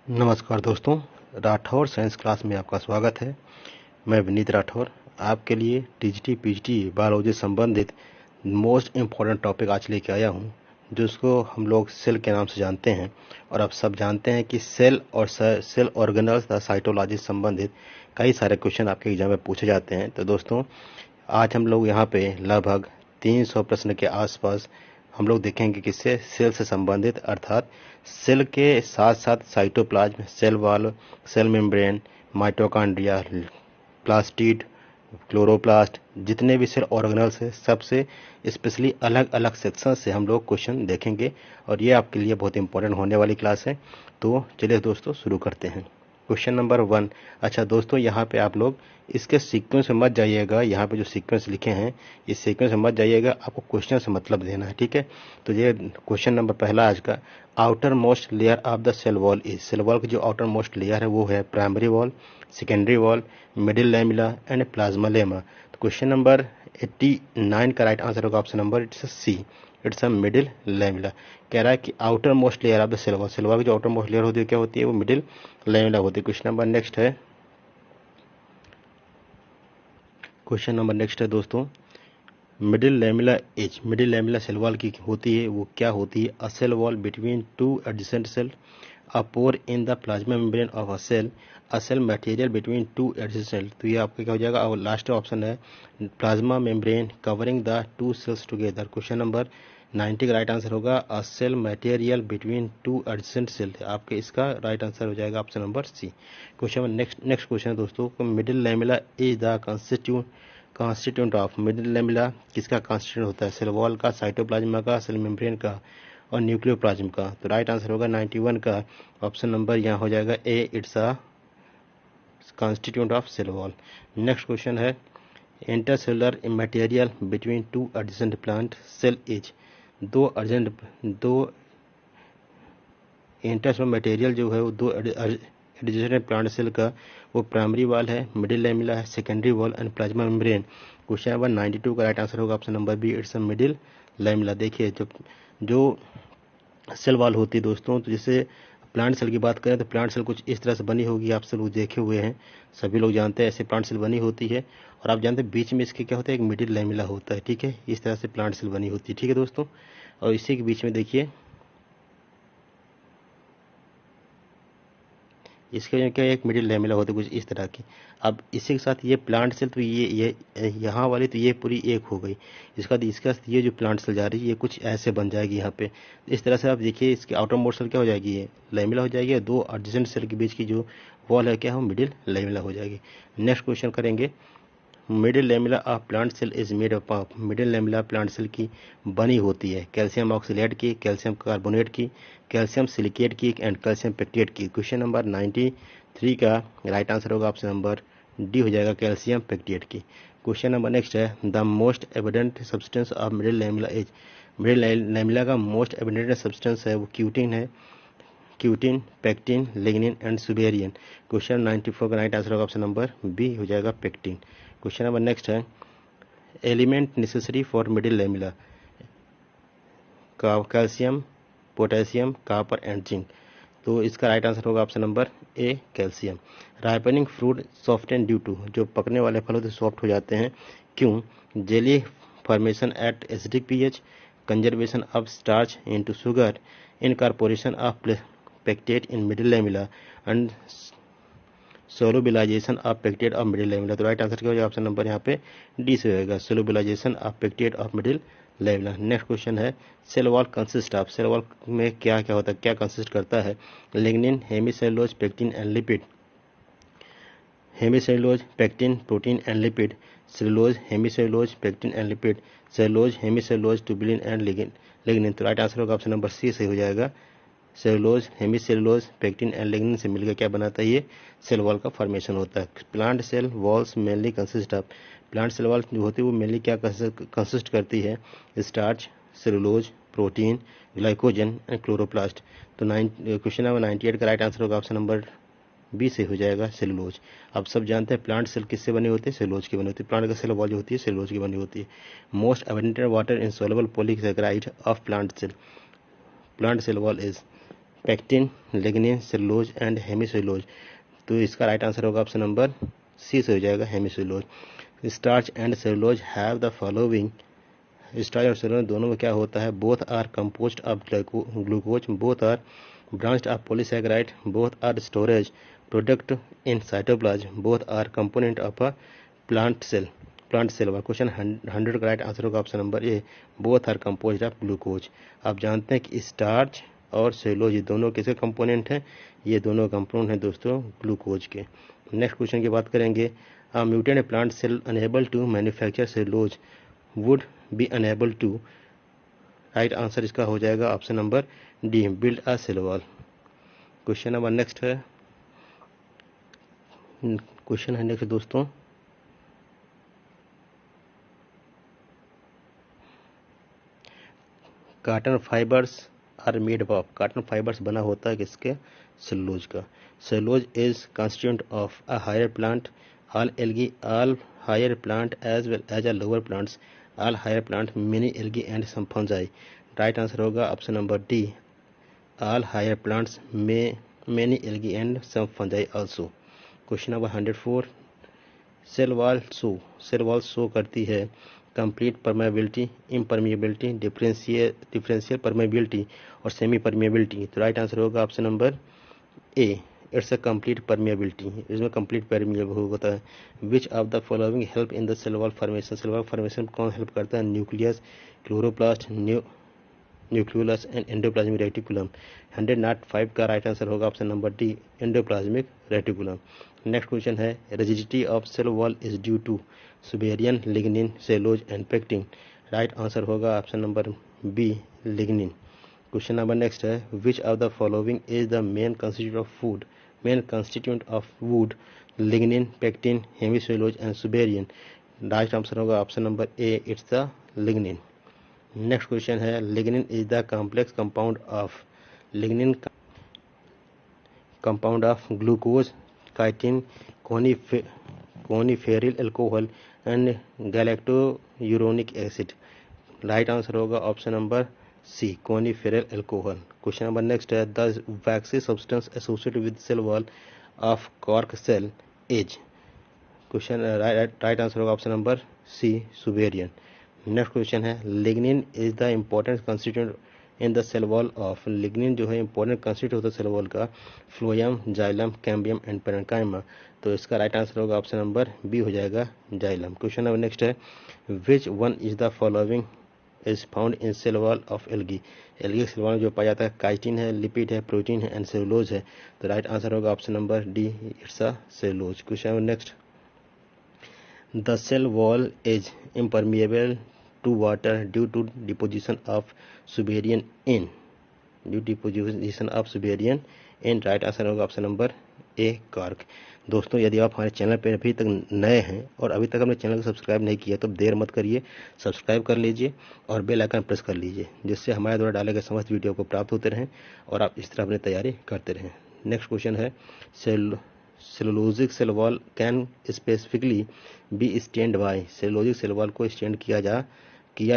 नमस्कार दोस्तों, Rathore science class में आपका स्वागत है। मैं विनीत राठौर आपके लिए टीजीटी पीजीटी बायोलॉजी संबंधित मोस्ट इम्पॉर्टेंट टॉपिक आज लेके आया हूं, जिसको हम लोग सेल के नाम से जानते हैं। और आप सब जानते हैं कि सेल और सेल ऑर्गेनल्स तथा साइटोलॉजी संबंधित कई सारे क्वेश्चन आपके एग्जाम में पूछे जाते हैं। तो दोस्तों, आज हम लोग यहाँ पे लगभग 300 प्रश्न के आसपास हम लोग देखेंगे कि सेल से संबंधित, अर्थात सेल के साथ साथ cytoplasm, cell wall, cell membrane, mitochondria, plastid, chloroplast, जितने भी सेल ऑर्गेनल्स है, सबसे स्पेशली अलग अलग सेक्शन से हम लोग क्वेश्चन देखेंगे और ये आपके लिए बहुत इंपॉर्टेंट होने वाली क्लास है। तो चलिए दोस्तों शुरू करते हैं। Question number 1। अच्छा दोस्तों, यहाँ पे आप लोग इसके सीक्वेंस में मत जाइएगा। यहाँ पे जो सीक्वेंस लिखे हैं इस सीक्वेंस में मत जाइएगा, आपको क्वेश्चन से मतलब देना है, ठीक है। तो ये क्वेश्चन नंबर पहला आज का, outermost layer of the cell wall is. Cell wall की जो आउटर मोस्ट लेयर है वो है primary wall, secondary wall, middle lamella and plasmalemma. तो क्वेश्चन नंबर 89 का राइट आंसर होगा option number it's C, it's a middle lamella. कह रहा है कि outermost layer of the cell wall, cell wall की जो आउटर मोस्ट लेयर होती है क्या होती है, वो मिडिल लैमिला होती है। क्वेश्चन नंबर नेक्स्ट है, क्वेश्चन नंबर नेक्स्ट है दोस्तों, middle lamella as, middle lamella cell wall की होती है वो क्या होती है, a cell wall between two adjacent cell, a pore in the plasma membrane of a cell material between two adjacent cell. तो ये आपका क्या हो जाएगा, और लास्ट ऑप्शन है plasma membrane covering the two cells together. Question number 90 का right answer होगा a cell material between two adjacent cell. आपके इसका राइट आंसर हो जाएगा option number C. Question next question है दोस्तों, middle lamella is the constituent of, middle lamella किसका constituent होता है, सेल वॉल का, साइटोप्लाज्मा का, सेल मेम्ब्रेन का और न्यूक्लियोप्लाज्म का। तो राइट आंसर होगा 91 का ऑप्शन नंबर यहाँ हो जाएगा A, it's a constituent of cell wall. Next question है, intercellular material between two adjacent plant cell is. दो इंटरसेलुलर मटेरियल जो है वो दो एडजेसेंट प्लांट सेल का, वो प्राइमरी वॉल है, मिडिल लैमिला है, secondary wall and plasma membrane. Question number 92 का राइट आंसर होगा option number B, it's a middle lamella. देखिए जो सेल वॉल होती है दोस्तों, तो जैसे प्लांट सेल की बात करें तो प्लांट सेल कुछ इस तरह से बनी होगी, आप सब लोग देखे हुए हैं, सभी लोग जानते हैं ऐसे प्लांट सेल बनी होती है। और आप जानते हैं बीच में इसके क्या होता है, एक मिडिल लैमिला होता है, ठीक है। इस तरह से प्लांट सेल बनी होती है, ठीक है दोस्तों। और इसी के बीच में देखिए इसके जो क्या एक मिडिल लैमिला होती है कुछ इस तरह की। अब इसी के साथ ये प्लांट सेल, तो ये यहाँ वाली तो ये पूरी एक हो गई। इसका साथ ये जो प्लांट सेल जा रही है ये कुछ ऐसे बन जाएगी यहाँ पे। इस तरह से आप देखिए इसके आउटर मोस्ट सेल क्या हो जाएगी, ये लैमिला हो जाएगी, दो एडजेसेंट सेल के बीच की जो वॉल है क्या हो, मिडिल लैमिला हो जाएगी। नेक्स्ट क्वेश्चन करेंगे, middle lamella of plant cell is made up of, middle lamella plant cell की बनी होती है कैल्शियम ऑक्सलेट की, कैल्शियम कार्बोनेट की, कैल्शियम सिलिकेट की एंड कैल्शियम पेक्टेट की। क्वेश्चन नंबर 93 का राइट आंसर होगा ऑप्शन नंबर डी हो जाएगा, कैल्शियम पेक्टेट की। क्वेश्चन नंबर नेक्स्ट है, the most evident substance of middle lamella is, middle lamella का मोस्ट एविडेंट सब्सटेंस है वो क्यूटिन है, cutin, pectin, lignin and suberin. Question 94 का राइट आंसर होगा ऑप्शन नंबर बी हो जाएगा, पेक्टिन। क्वेश्चन नंबर नेक्स्ट है, element necessary for middle lamella, calcium, potassium, copper and zinc. तो इसका राइट आंसर होगा option number A, calcium. Ripening fruit soften due to, जो पकने वाले फल होते सॉफ्ट हो जाते हैं क्यों, jelly formation at acidic pH, conservation of starch into sugar, incorporation of pectate in middle lamella and solubilization of pectate of middle lamella. तो राइट आंसर क्या हो जाएगा ऑप्शन नंबर यहाँ पे डी से होगा, solubilization of pectate of middle lamella. Next question है, cell wall consist of, cell wall में क्या क्या होता है, क्या कंसिस्ट करता है, lignin, hemicellulose, pectin and lipid, hemicellulose, pectin, protein and lipid, cellulose, hemicellulose, pectin and lipid, cellulose, hemicellulose, tubulin and lignin. तो राइट आंसर होगा ऑप्शन नंबर सी से हो जाएगा, cellulose, hemicellulose, pectin and lignin से मिलकर क्या बनाता है, ये सेल वॉल का फॉर्मेशन होता है। Plant cell walls mainly consist of, plant cell wall जो होती है वो मेनली क्या कंसिस्ट करती है, starch, cellulose, protein, glycogen and chloroplast. तो क्वेश्चन नंबर 98 का राइट आंसर होगा ऑप्शन नंबर बी से हो जाएगा, सेलुलोज। आप सब जानते हैं प्लांट सेल किससे बनी होती है, सेलुलोज की बनी होती है, प्लांट का सेल वॉल जो होती है सेलुलोज की बनी होती है। Most abundant water insoluble polysaccharide of plant cell, plant cell wall is, pectin, lignin, cellulose and hemicellulose. तो इसका राइट आंसर होगा ऑप्शन नंबर सी से हो जाएगा hemicellulose. Starch and cellulose have the following. Starch और cellulose दोनों में क्या होता है? Both are composed of glucose, both are branched of polysaccharide, both are storage product in cytoplasm, both are component of a plant cell. Question 100 का right answer होगा option number A, both are composed of glucose. आप जानते हैं कि starch और cellulose ये दोनों किसके कंपोनेंट हैं? ये दोनों कंपोनेंट हैं दोस्तों ग्लूकोज के। नेक्स्ट क्वेश्चन की बात करेंगे। A mutant plant cell unable to manufacture cellulose would be unable to। Right answer इसका हो जाएगा option number D, build a cell wall. Question number next है दोस्तों। Cotton fibres are made of. Cotton fibres बना होता है किसके? Cellulose का। Cellulose is constituent of a higher plant, all algae, all higher plant as well as a lower plants, all higher plant, many algae and some fungi। Right answer होगा option number D, all higher plants, many algae and some fungi also। Question number 104। Cell wall show करती है complete permeability, impermeability, differential permeability और semi permeability. तो right answer होगा option number A, it's a complete permeability. इसमें complete permeable होता है। Which of the following help in the cell wall formation. Cell wall formation में कौन help करता है? Nucleus, chloroplast, nucleolus and endoplasmic reticulum. 105 का right answer होगा option number D, endoplasmic reticulum. Next question है rigidity of cell wall is due to suberin, lignin, cellulose and pectin. Right answer होगा option number B, lignin. Question number next है which of the following is the main constituent of wood, lignin, pectin, hemicellulose and suberin. Right answer होगा option number A, it's the lignin. Next question है lignin is the complex compound of glucose, chitin, coniferyl alcohol and galacturonic acid. Right answer होगा option number C, coniferyl alcohol. Question number next है the waxy substance associated with cell wall of cork cell is. Question right answer होगा option number C, suberin. Next question है lignin is the important constituent in the cell wall of. Lignin जो है important constituent होता है cell wall का, phloem, xylem, cambium and parenchyma. तो इसका right answer होगा ऑप्शन नंबर बी हो जाएगा, जाइलम। क्वेश्चन नंबर नेक्स्ट है which one is the following is found in cell wall of algae. Algae cell wall में जो पाया जाता है काइटिन है, लिपिड है, प्रोटीन है एंड सेलुलोज है। तो राइट आंसर होगा option number D, it's a cellulose. Question number next the cell wall is impermeable to water due to deposition of suberin in. Right answer होगा option number A, cork. दोस्तों यदि आप हमारे channel पर अभी तक नए हैं और अभी तक अपने चैनल को सब्सक्राइब नहीं किया तो देर मत करिए, सब्सक्राइब कर लीजिए और बेल आइकन प्रेस कर लीजिए, जिससे हमारे द्वारा डाले गए समस्त वीडियो को प्राप्त होते रहें और आप इस तरह अपनी तैयारी करते रहें। नेक्स्ट क्वेश्चन है cellulosic cell wall can specifically be stained by. Cellulosic cell wall को स्टेंड किया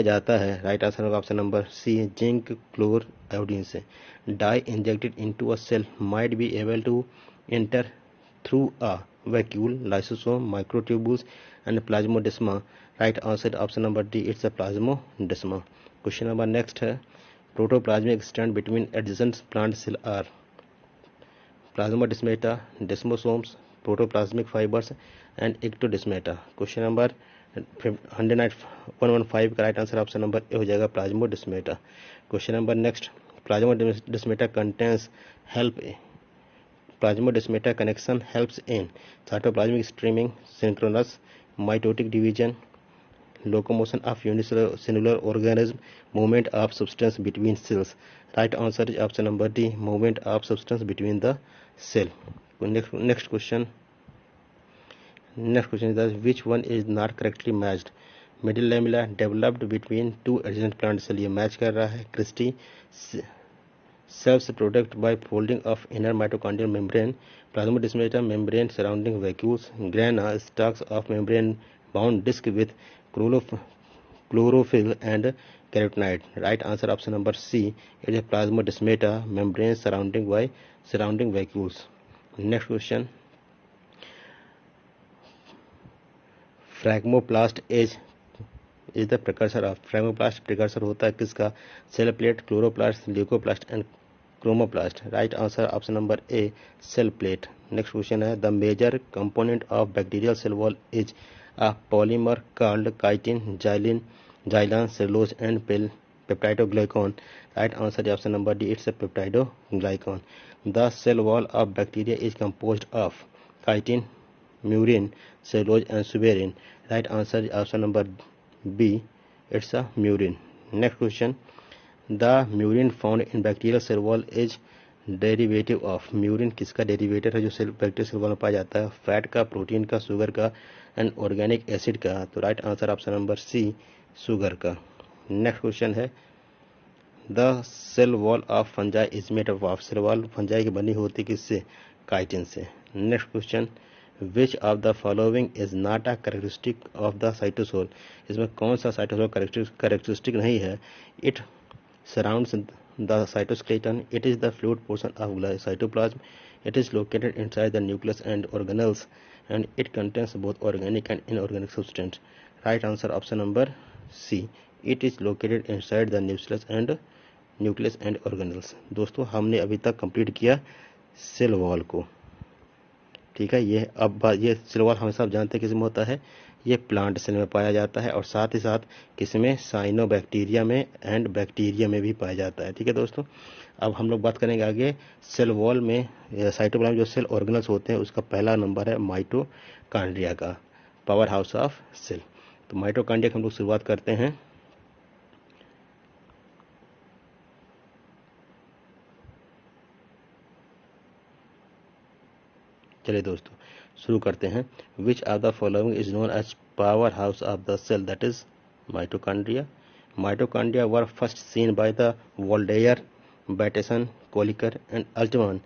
जाता है। राइट आंसर होगा option number C, zinc chlor iodine से। Dye injected into a cell might be able to enter through a vacuole, lysosome, microtubules and plasmodesma। Right answer option number D, it's a plasmodesma। Question number next है protoplasmic strand between adjacent plant cell are plasmodesmata, desmosomes, protoplasmic fibers and ectodesmata। Question number 115 का right answer option number A हो जाएगा, plasmodesmata. Question number next plasmodesmata contains help Plasmodesmata connection helps in cytoplasmic streaming, synchronous mitotic division, locomotion of unicellular organism, movement of substance between cells। Right answer is option number D, movement of substance between the cell। Next question is that which one is not correctly matched। Middle lamella developed between two adjacent plant cells, ये match कर रहा है। Cristae serves product by folding of inner mitochondrial membrane, plasmodesmata membrane surrounding vacuoles, grana stalks of membrane bound disc with chlorophyll and carotenoid. Right answer option number C. It is a plasmodesmata membrane surrounding vacuoles. Next question. Phragmoplast is the precursor of, phragmoplast precursor होता है किसका? Cell plate, chloroplast, leucoplast and chromoplast. Right answer option number A, cell plate. Next question है, the major component of bacterial cell wall is a polymer called chitin, xylan, cellulose and peptidoglycan. Right answer is option number D. It's a peptidoglycan. The cell wall of bacteria is composed of chitin, murin, cellulose and suberin. Right answer is option number B. It's a murin. Next question. The murin found in bacterial cell wall is derivative of. Murein किसका derivative है जो bacterial cell wall में पाया जाता है? Fat का, protein का, sugar का एंड ऑर्गेनिक एसिड का. तो right answer option number C, sugar का. नेक्स्ट क्वेश्चन है, the cell wall of fungi is made of. Cell wall fungi की बनी होती किससे? काइटिन से. Next question, which of the following is not a characteristic of the cytosol. इसमें कौन सा साइटोसोल कैरेक्टरिस्टिक नहीं है? It surrounds the cytoskeleton. It is the fluid portion of cytoplasm. It is located inside the nucleus and organelles, and it contains both organic and inorganic substance. Right answer option number C. It is located inside the nucleus and organelles. दोस्तों हमने अभी तक complete किया cell wall को. ठीक है, ये cell wall हम सब जानते हैं किसमें होता है. ये प्लांट सेल में पाया जाता है और साथ ही साथ किसमें? साइनोबैक्टीरिया में एंड बैक्टीरिया में भी पाया जाता है. ठीक है दोस्तों, अब हम लोग बात करेंगे आगे सेल वॉल में साइटोप्लाज्म जो सेल ऑर्गेनल्स होते हैं उसका पहला नंबर है माइटोकॉन्ड्रिया का, पावर हाउस ऑफ सेल. तो माइटोकॉन्ड्रिया हम लोग शुरुआत करते हैं. चलिए दोस्तों शुरू करते हैं. Which of the following is known as power house of the cell, that is mitochondria. Mitochondria were first seen by the Waldeyer, Bateson, Kolliker and Altmann.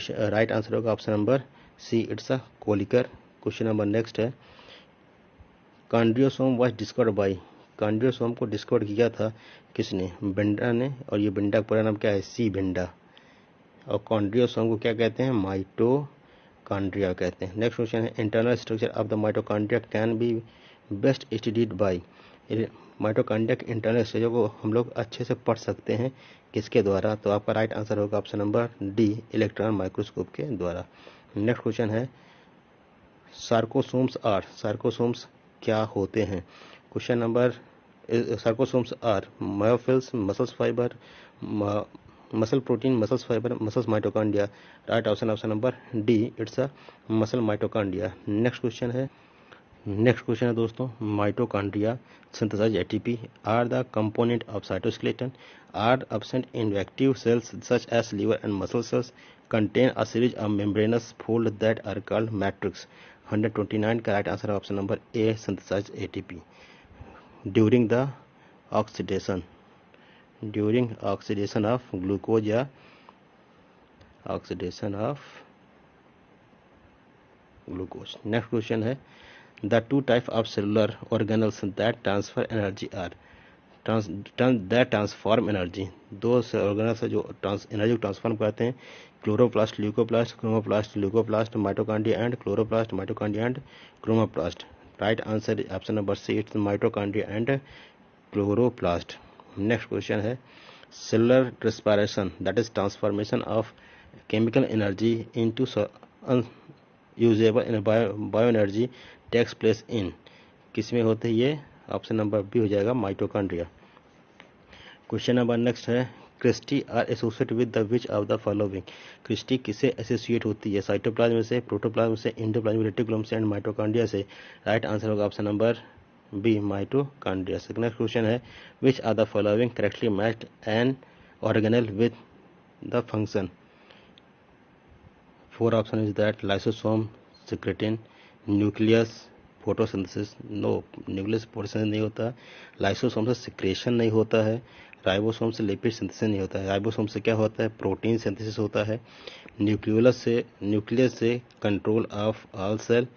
Right answer होगा option number C, it's a Kolliker. Question number next है, chondriosome was discovered by. Chondriosome को discover किया था किसने? बिंडा ने. और ये बिंडा का पूरा नाम क्या है? सी बिंडा. और कॉन्ड्रियोसोम को क्या कहते हैं? माइटोकॉन्ड्रिया कहते हैं. नेक्स्ट क्वेश्चन है, internal structure of the mitochondria can be best studied by. Mitochondria के इंटरनल स्ट्रक्चर को हम लोग अच्छे से पढ़ सकते हैं किसके द्वारा? तो आपका राइट आंसर होगा option number D, electron microscope के द्वारा. नेक्स्ट क्वेश्चन है, सार्कोसोम्स क्या होते हैं? Question number, sarcosomes are myofibrils, muscles fiber, muscle protein, muscles fiber, muscles mitochondria. Right option number D, it's a muscle mitochondria. Next question है दोस्तों, mitochondria synthesize ATP. Are the component of cytoskeleton are absent in active cells such as liver and muscle cells. Contain a series of membranous folds that are called matrix. 129 का right answer है option number A, synthesize ATP. During oxidation of glucose या oxidation of glucose. Next question है, the two types of cellular organelles that transfer energy are that transform energy. दो organelles है जो energy को transform करते हैं. Chloroplast, leucoplast, chromoplast, leucoplast, mitochondria and chloroplast, mitochondria and chromoplast. Right answer option number C, it's mitochondria and chloroplast. Next question है, cellular respiration that is transformation of chemical energy into usable in bio energy takes place in. किसमें होते हैं ये? Option number B हो जाएगा, mitochondria. Question number next है, cristae are associate with the which of the following. Cristae किससे associate होती है? साइटोप्लाज्म से, प्रोटोप्लाज्म से, एंडोप्लाज्म रेटिकुलम से एंड माइटोकॉन्ड्रिया से. राइट आंसर होगा ऑप्शन नंबर बी, माइटोकॉन्ड्रिया से. नेक्स्ट क्वेश्चन है, which of the following correctly matched an organelle with the function. 4 option is that lysosome, secretin, nucleus, photosynthesis. No, nucleus photosynthesis नहीं होता. Lysosome से secretion नहीं होता है. Ribosome से लिपिड सिंथेसिस नहीं होता है. राइबोसोम से क्या होता है? प्रोटीन सिंथेसिस होता है. न्यूक्लियस से control of all cell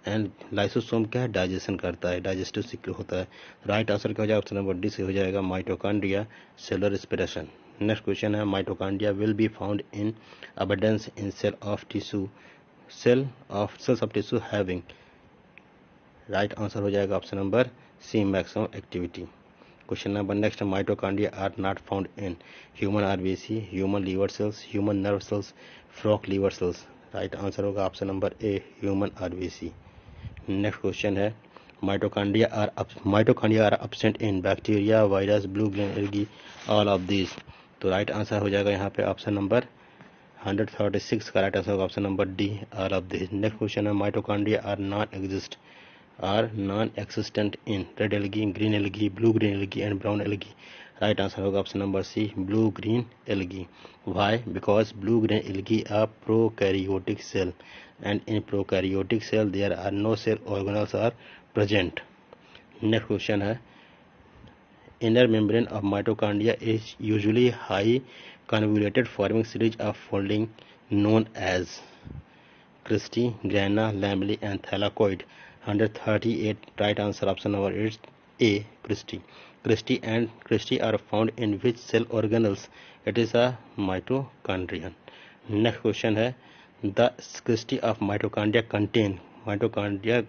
and lysosome क्या है, डाइजेशन करता है, डाइजेस्टिव सिक्ल होता है। राइट आंसर क्या हो जाएगा, ऑप्शन नंबर डी से हो जाएगा mitochondria, cellular respiration. Next question है, mitochondria will be found in abundance in cells of tissue having. Right answer हो जाएगा option number C, maximum activity. Question number next, mitochondria are not found in human RBC, human liver cells, human nerve cells, frog liver cells. Right answer होगा option number A, human RBC. Next question है, mitochondria are absent in bacteria, virus, blue green algae, all of this. तो right answer हो जाएगा यहाँ पे option number 136 का right answer होगा option number D, all of this. Next question है, mitochondria are non existent in red algae, green algae, blue green algae and brown algae. Right answer होगा option number C, blue green algae. Why? Because blue green algae are prokaryotic cell, and in prokaryotic cell there are no cell organelles are present. Next question है, inner membrane of mitochondria is usually high convoluted forming series of folding known as cristae, grana, lamellae and thylakoid. 138 right answer option number is A, cristae. Cristae are found in which cell organelles? It is a mitochondrion. Next question है, the cristae of mitochondria contain mitochondria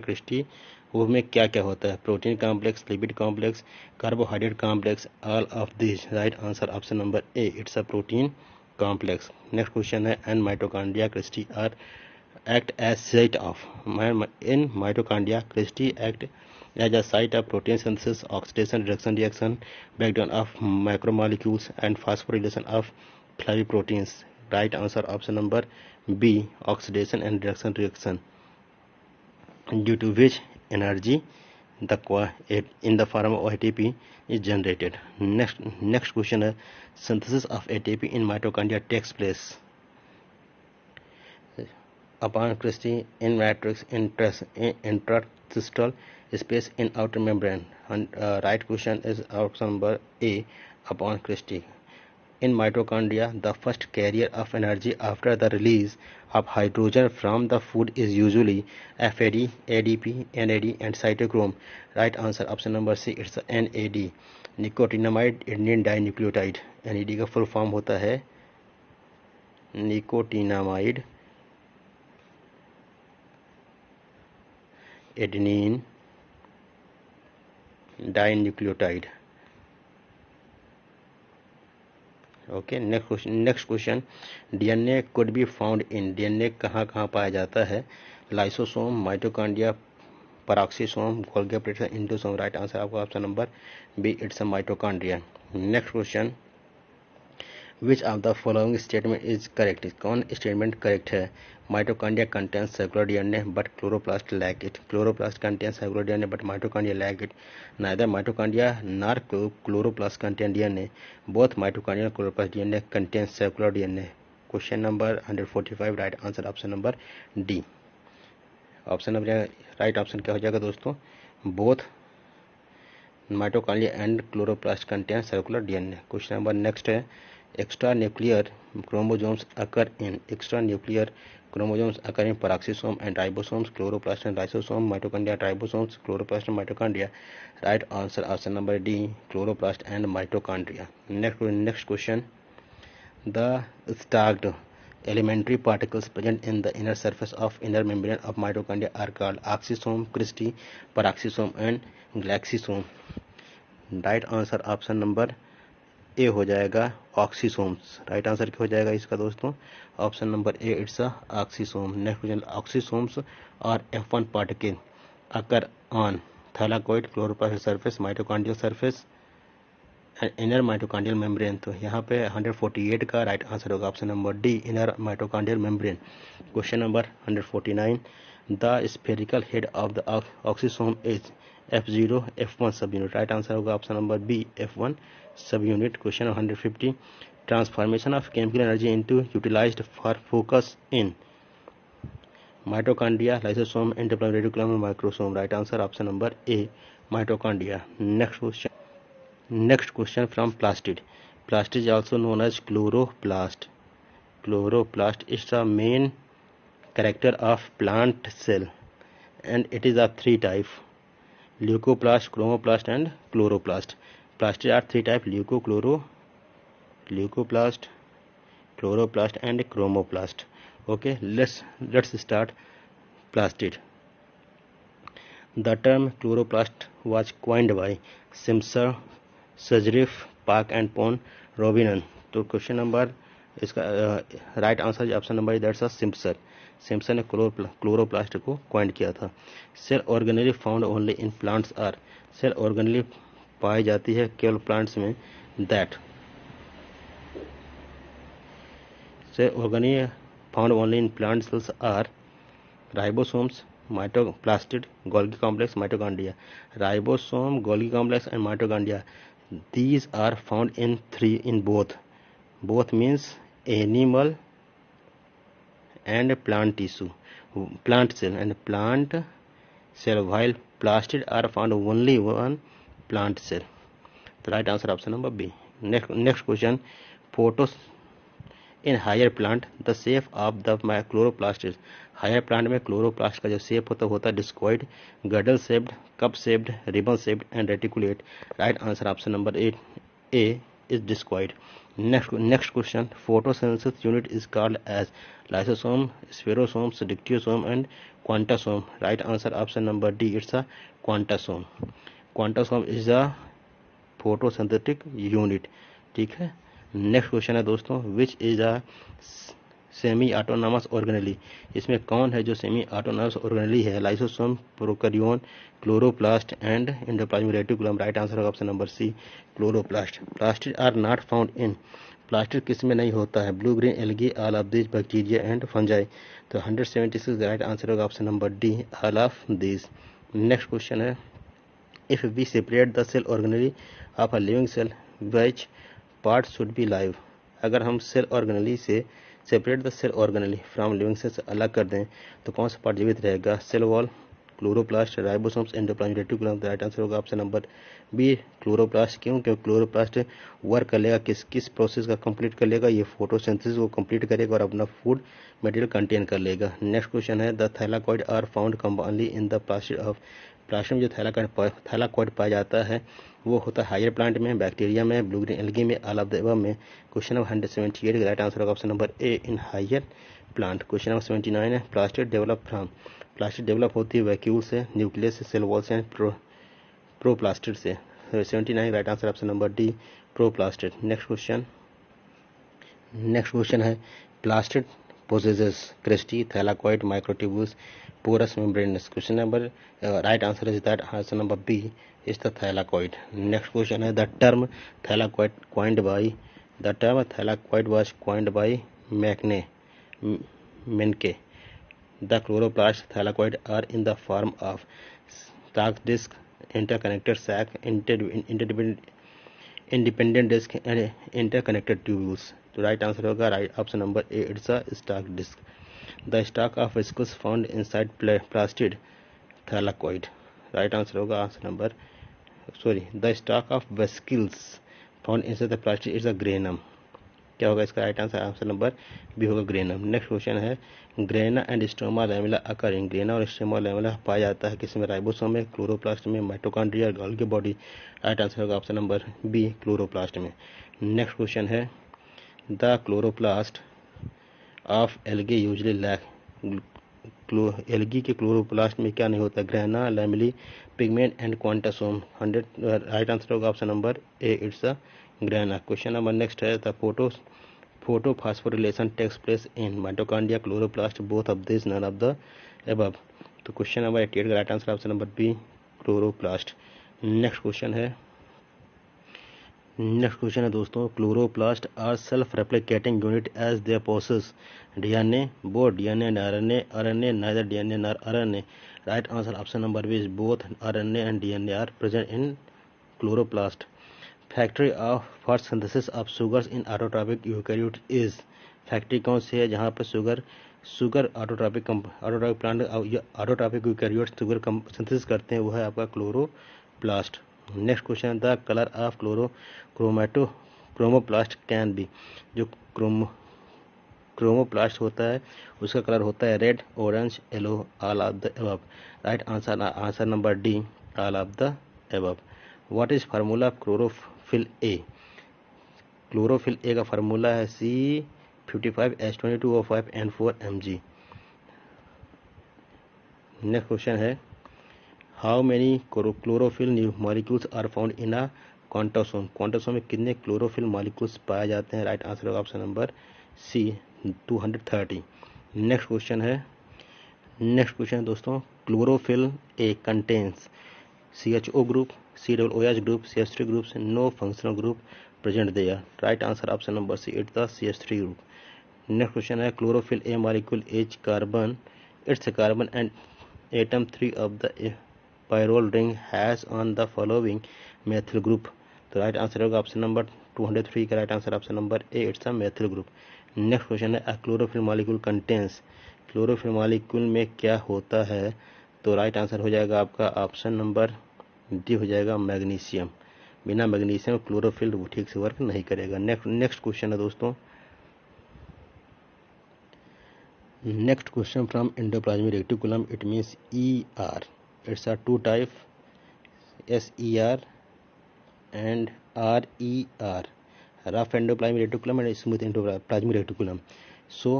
cristae वो में क्या क्या होता है, protein complex, lipid complex, carbohydrate complex, all of this. Right answer option number A, it's a protein complex. Next question है, and mitochondria cristae are act as site of in mitochondria cristae act as a site of protein synthesis, oxidation reaction, breakdown of macromolecules and phosphorylation of flaviproteins. Right answer option number B, oxidation and reaction due to which energy in the form of ATP is generated. Next question है, synthesis of ATP in mitochondria takes place upon cristae in matrix interstitial space in outer membrane. Right question is option number A, upon cristae. In mitochondria, the first carrier of energy after the release of hydrogen from the food is usually FAD, ADP, NAD and cytochrome. Right answer option number C, it's NAD, nicotinamide adenine dinucleotide. NAD का full form होता है nicotinamide adenine dinucleotide. Okay, next question, DNA could be found in, DNA कहाँ कहाँ पाया जाता है, lysosome, mitochondria, peroxisome, Golgi apparatus, endosome. Right answer आपका option number B, it's a mitochondria. Next question, which of the following statement is correct, कौन statement correct है, mitochondria contains circular DNA but chloroplast lack it, chloroplast contains circular DNA but mitochondria lack it, neither mitochondria nor chloroplast contain DNA, both mitochondria chloroplast DNA contains circular DNA. Question number 145 right answer option number D. Option number right option क्या हो जाएगा दोस्तों, both mitochondria and chloroplast contain circular DNA. Question number next है, extra nuclear chromosomes occur in peroxisome and ribosomes, chloroplast and lysosome, mitochondria, ribosomes, chloroplast and mitochondria. Right answer option number D, chloroplast and mitochondria. Next question, the stacked elementary particles present in the inner surface of inner membrane of mitochondria are called oxisome, cristae, peroxisome and glycosome. Right answer option number A हो जाएगा oxysomes. Right answer क्या हो जाएगा इसका दोस्तों, option number A, it's oxysome. Next question, oxysomes और F1 particle occur on thylakoid, chloroplast surface, mitochondrial surface and inner mitochondrial membrane. तो यहाँ पे 148 का राइट आंसर होगा option number D, inner mitochondrial membrane. Question number 149, the spherical head of the oxysome is F0, F1 sub unit. Right answer होगा option number B, F1 sub unit. Question 150, transformation of chemical energy into utilised for focus in mitochondria, lysosome, endoplasmic reticulum, microsome. Right answer option number A, mitochondria. Next question from plastid, plastid is also known as chloroplast. Chloroplast is the main character of plant cell, and it is of three type: leucoplast, chromoplast, and chloroplast. Plasts are three type: leucoplast, chloroplast, and chromoplast. Okay, let's start plastid. The term chloroplast was coined by Simpson, Sujriff, Park and Pon, Robinson. तो question number इसका right answer option number that's Simpson ने chloroplast को coined किया था। Cell organelle found only in plants are, cell organelle पाई जाती है केवल प्लांट्स में। That cell organelle found only in plant cells are ribosomes, plastid, Golgi complex, mitochondria. Ribosome, Golgi complex and mitochondria, these are found in both means animal and plant tissue, plant cell and plant cell, while plastid are found only one plant cell. The right answer option number B. Next question, photos in higher plant the shape of the chloroplast is, higher plant में chloroplast का जो shape होता है discoid, girdle shaped, cup shaped, ribbon shaped and reticulate. Right answer option number A is discoid. Next question, photosynthesis unit is called as lysosome, spherosomes, dictyosome and quantasome. Right answer option number D, it's a quantasome. Quantasome is a photosynthetic unit. ठीक है। Next question है दोस्तों, which is a semi autonomous organelle, इसमें कौन है जो semi autonomous organelle है? Lysosome, prokaryon, chloroplast and endoplasmic reticulum. Right answer होगा option number C, chloroplast. Plastid are not found in, plastid किस में नहीं होता है? Blue green algae, all of this, bacteria and fungi. तो 176 राइट आंसर होगा option number D, all of this. Next question है, if we separate the cell organelle of a living cell, which part should be live? अगर हम cell organelle से separate the cell organelle from living cell से अलग कर दें तो कौन सा पार्ट जीवित रहेगा? Cell wall, chloroplast, ribosomes, endoplasmic reticulum. Right answer होगा ऑप्शन नंबर बी, क्लोरोप्लास्ट। क्यों? क्योंकि क्लोरोप्लास्ट वर्क कर लेगा किस प्रोसेस का कंप्लीट कर लेगा? ये फोटोसिंथेसिस को कंप्लीट करेगा और अपना फूड मटेरियल कंटेन कर लेगा। नेक्स्ट क्वेश्चन है, the thylakoid are found compoundly in the plastid of, plastid में जो थैलाकॉइड पाया जाता है वो होता है हायर प्लांट में, बैक्टीरिया में, ब्लू ग्रीन एल्गी में, ऑल ऑफ द अबव में। क्वेश्चन नंबर 178 राइट आंसर होगा option number A, in higher plant. Question number 79 है, plastid develop from, plastid develop होती है वैक्यूल से, न्यूक्लियस से, सेल वॉल से, प्रोप्लास्टिड से। 79 right answer option number D, proplastid. Next question है, plastid possesses crusty, thylakoid, microtubules, porous membranous. Question number right answer is that answer number B is the thylakoid. Next question है, the term thylakoid was coined by Menke. The chloroplast thylakoid are in the form of stalk disc, interconnected sac, independent disc and interconnected tubules. तो right answer होगा right option number A, it's a stack disc. The stack of vesicles found inside plastid thylakoid. Right answer होगा answer number the stack of vesicles found inside the plastid is a granum. क्या होगा इसका right answer? Answer number B होगा granum. Next question है, grana and stroma lamella occur in, grana और stroma lamella पाया जाता है किसमें? राइबोसोम में, क्लोरोप्लास्ट में, mitochondria, Golgi body. Right answer होगा ऑप्शन नंबर बी, क्लोरोप्लास्ट में। नेक्स्ट क्वेश्चन है, the chloroplast of algae usually lack, algae के क्लोरोप्लास्ट में क्या नहीं होता? Grana, lamellae, pigment and quantasome. 100 right answer होगा option number A, it's a grana. Question number next है, the photophosphorylation takes place in mitochondria, chloroplast, both of this, none of the above. तो question number 88 का right answer option number B, chloroplast. Next question है दोस्तों, chloroplast are self replicating unit as they possess DNA, both DNA and RNA, RNA neither DNA nor RNA. Right answer option number B is both RNA and DNA are present in chloroplast. Factory for synthesis of sugars in autotrophic eukaryote is, factory कौन सी है जहाँ पर sugar autotrophic plant autotrophic eukaryote sugar synthesis करते हैं, वो है आपका chloroplast. Next question, the colour of chromoplast can be, जो क्रोमोप्लास्ट होता है उसका कलर होता है red, orange, yellow, all of the above. Right answer number D, all of the above. What is formula of chlorophyll A? Chlorophyll A का formula है C55H22O5N4Mg। Next question है how many chlorophyll molecules are found in a quantasome? Quantasome में कितने chlorophyll molecules पाए जाते हैं? Right answer होगा option number C, 230। Next question है दोस्तों, chlorophyll A contains CHO group, COOH group, CH3 group, no functional group present there. Right answer option number C, it's the CH3 group. Next question है chlorophyll A molecule is carbon, it's carbon and atom 3 of the pyrrole ring has on the following methyl group। तो right answer होगा option number 203 का right answer option number A, it's a methyl group. Next question है chlorophyll molecule contains, chlorophyll molecule में क्या होता है? तो right answer हो जाएगा आपका ऑप्शन नंबर डी हो जाएगा मैग्नीशियम। बिना मैग्नीशियम क्लोरोफिल ठीक से वर्क नहीं करेगा। नेक्स्ट क्वेश्चन है दोस्तों, next question from endoplasmic reticulum, it means ER। It's a two type, SER and RER, rough endoplasmic reticulum and smooth endoplasmic reticulum. So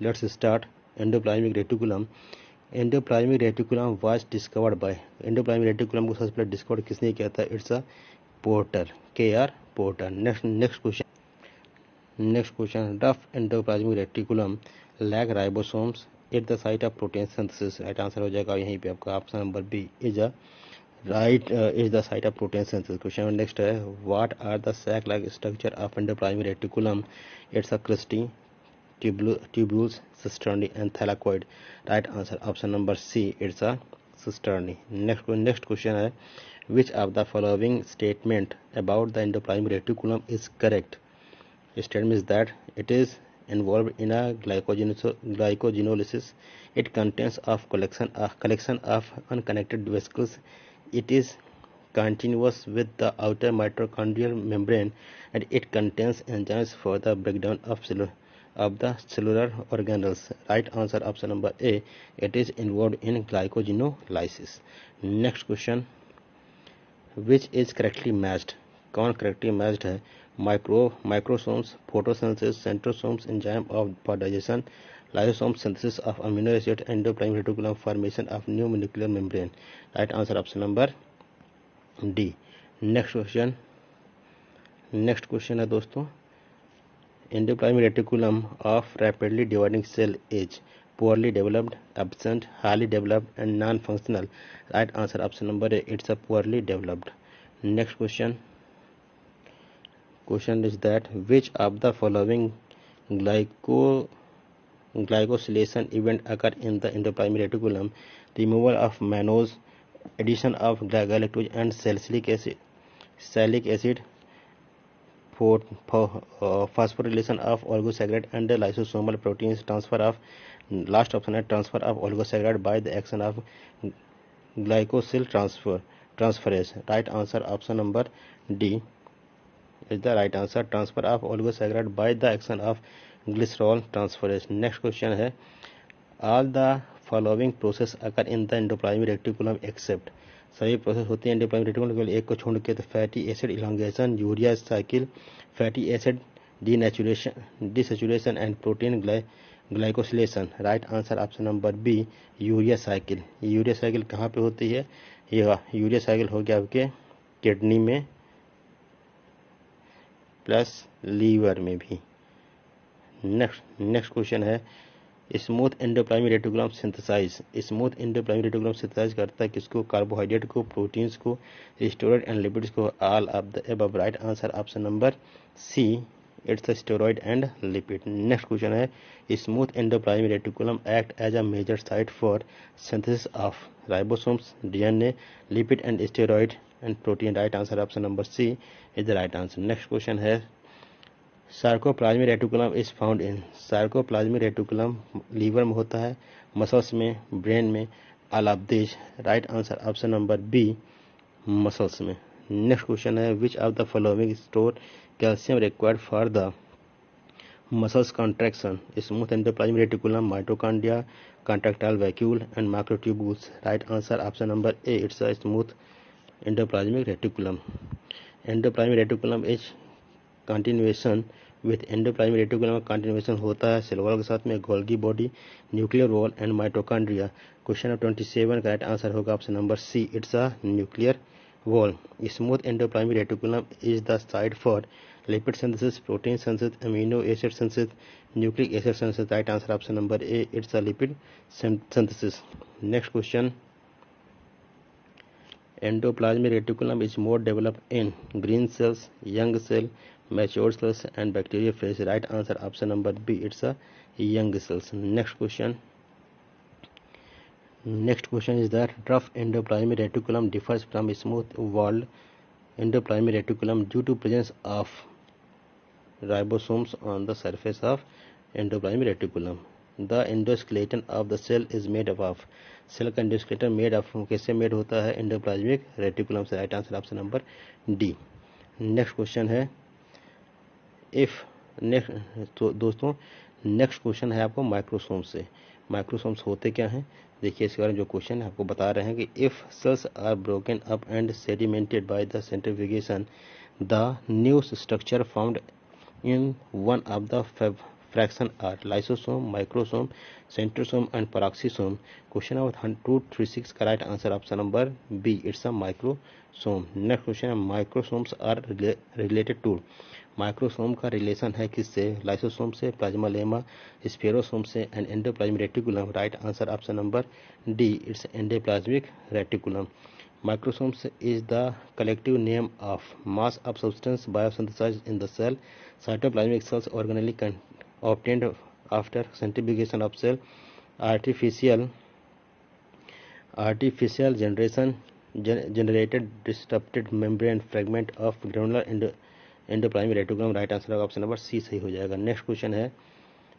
let's start endoplasmic reticulum। endoplasmic reticulum was discovered by, endoplasmic reticulum को सबसे पहले discover किसने किया था? It's a Porter, KR Porter. Next question rough endoplasmic reticulum lack ribosomes at the site of protein synthesis. Right answer हो जाएगा यहीं पे आपका option number B is a right is the site of protein synthesis. Question next है what are the sac like structure of endoplasmic reticulum? It's a cristae, tubules, cisternae and thylakoid. Right answer option number C, it's a cisternae. Next question है which of the following statement about the endoplasmic reticulum is correct? Statement is that it is involved in a glycogenolysis. It contains a collection of unconnected vesicles. It is continuous with the outer mitochondrial membrane, and it contains enzymes for the breakdown of the cellular organelles. Right answer option number A, it is involved in glycogenolysis. Next question, which is correctly matched? कौन correctly matched है? Microsomes, photosynthesis, centrosomes, enzyme for digestion, lysosomes, synthesis of amino acid, endoplasmic reticulum, formation of new molecular membrane. Right answer option number D. Next question है दोस्तों, endoplasmic reticulum of rapidly dividing cell is poorly developed, absent, highly developed and non-functional। right answer option number A, it's a poorly developed। next question is that which of the following glycosylation event occur in the endoplasmic reticulum? Removal of mannose, addition of galactose and salicylic acid, phosphorylation of oligosaccharide and lysosomal proteins, transfer of last option है transfer of oligosaccharide by the action of glycosyl transferase। right answer option number D is the right answer, transfer of oligosaccharide by the action of glycerol transferase। next question है all the following process occur in the endoplasmic reticulum except, सभी process होती है endoplasmic reticulum केवल एक को छोड़ के, तो fatty acid elongation, urea cycle, fatty acid desaturation and protein glycosylation. Right answer option number B, urea cycle. Urea cycle कहाँ पे होती है? यूरिया साइकिल हो गया आपके किडनी में प्लस लीवर में भी। नेक्स्ट क्वेश्चन है smooth endoplasmic reticulum synthesize, smooth endoplasmic reticulum synthesize करता है किसको? कार्बोहाइड्रेट को, प्रोटीन्स को, स्टेरॉइड एंड लिपिड्स को, all of the above. Right answer option number C, it's steroid and lipid. Next question है smooth endoplasmic reticulum act as a major site for synthesis of ribosomes, DNA, lipid and steroid and protein. Right answer option number C is the right answer. Next question है sarcoplasmic reticulum is found in, sarcoplasmic reticulum liver में होता है, muscles में, brain में, all of this. Right answer option number B, muscles में। Next question है which of the following store calcium required for the muscles contraction, smooth endoplasmic reticulum, mitochondria, contractile vacuole, and microtubules. Right answer option number A. It's a smooth endoplasmic reticulum. Endoplasmic reticulum is continuation with endoplasmic reticulum continuation होता है cell wall के साथ में Golgi body, nuclear wall and mitochondria. Question number 27 का right answer होगा option number C. It's a nuclear wall. Smooth endoplasmic reticulum is the site for lipid synthesis, protein synthesis, amino acid synthesis, nucleic acid synthesis. Right answer option number A. It's a lipid synthesis. Next question. Endoplasmic reticulum is more developed in green cells, young cell, mature cells, and bacteriophage. Right answer option number B. It's a young cells. Next question. Next question is that rough endoplasmic reticulum differs from smooth walled endoplasmic reticulum due to presence of ribosomes on the surface of endoplasmic reticulum. The endoskeleton of the cell is made up of. Cell का endoskeleton made of कैसे made होता है? Endoplasmic reticulum से. Right answer option number D. Next question है तो दोस्तों next question है आपको माइक्रोसोम्स से. माइक्रोसोम्स होते क्या हैं देखिए इसके बारे में जो क्वेश्चन है आपको बता रहे हैं कि if cells are broken up and sedimented by the centrifugation the new structure found in one of the fraction are lysosome, microsome, centrosome and peroxisome. Question number 236 का right answer option number B. It's a microsome. Next question है microsomes are related to. Microsome का relation है किससे? Lysosome से, plasma lemma, spherosome से and endoplasmic reticulum. Right answer option number D. It's endoplasmic reticulum. Microsomes is the collective name of mass of substance biosynthesized in the cell. Cytoplasmic cells organelle obtained after centrifugation of cell. Artificial generation generated disrupted membrane fragment of granular endoplasmic reticulum. Right answer होगा option number सी सही हो जाएगा. Next question है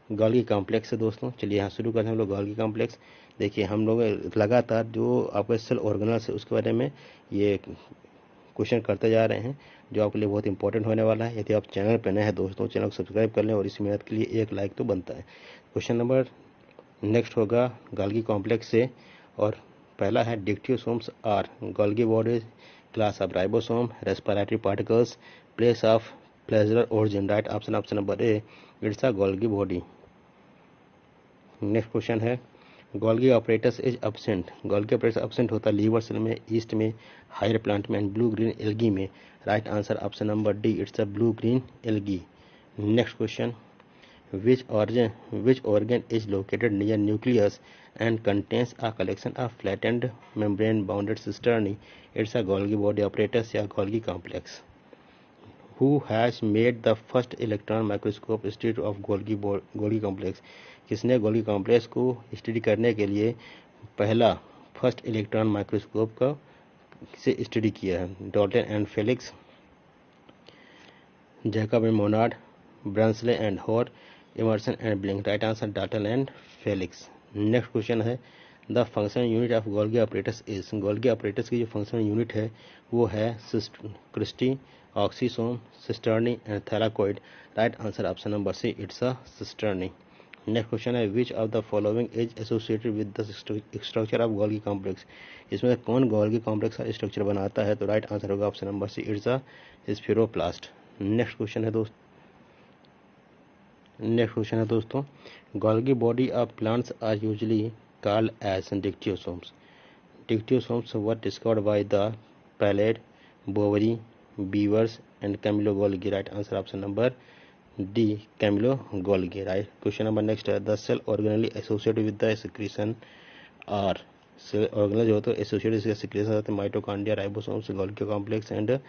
Golgi complex से दोस्तों. चलिए यहाँ शुरू करते हैं हम लोग गोल्गी कॉम्प्लेक्स. देखिए हम लोग लगातार जो आपके सेल ऑर्गेनल्स है उसके बारे में ये क्वेश्चन करते जा रहे हैं जो आपके लिए बहुत इंपॉर्टेंट होने वाला है. यदि आप चैनल पर नए हैं दोस्तों चैनल को सब्सक्राइब कर लें और इस मेहनत के लिए एक लाइक तो बनता है. क्वेश्चन नंबर नेक्स्ट होगा गोल्गी कॉम्प्लेक्स से और पहला है dictyosomes are Golgi body class of ribosome, respiratory particles, place of flagellar origin. Right option number A. It's a Golgi body. Next question है Golgi apparatus is absent. Golgi apparatus absent होता है liver cell में, yeast में, higher plant में and blue green algae में. Right answer option number D. It's a blue green algae. Next question which organ is located near nucleus and contains a collection of flattened membrane bounded cisternae. It's a Golgi body apparatus या Golgi complex. Who has made the first electron microscope study of Golgi complex? किसने Golgi complex को study करने के लिए पहला first electron microscope का से study किया है? Dalton and Felix, Jacob and Monod, Brunsley and Hoar, Emerson and Blink. Right answer Dalton and Felix. Next question है the functional unit of Golgi apparatus is. Golgi apparatus की जो functional unit है वो है cristae, oxysome, cisternae and thylakoid. Right answer option number C. It's a cisternae. Next question है which of the following is associated with the structure of Golgi complex. इसमें कौन Golgi complex का structure बनाता है? तो राइट आंसर होगा option number C. It's a spheroplast. Next question है दोस्तों Golgi body of plants are usually called as dictyosomes. Dictyosomes were discovered by the Palade, Boveri, Beavers and Camillo Golgi. Right answer option number D. Camillo Golgi. Right. Question number next है the cell organelle associated with the secretion are. Cell organelle जो होता है associated secretion होते हैं mitochondria, ribosomes, Golgi complex and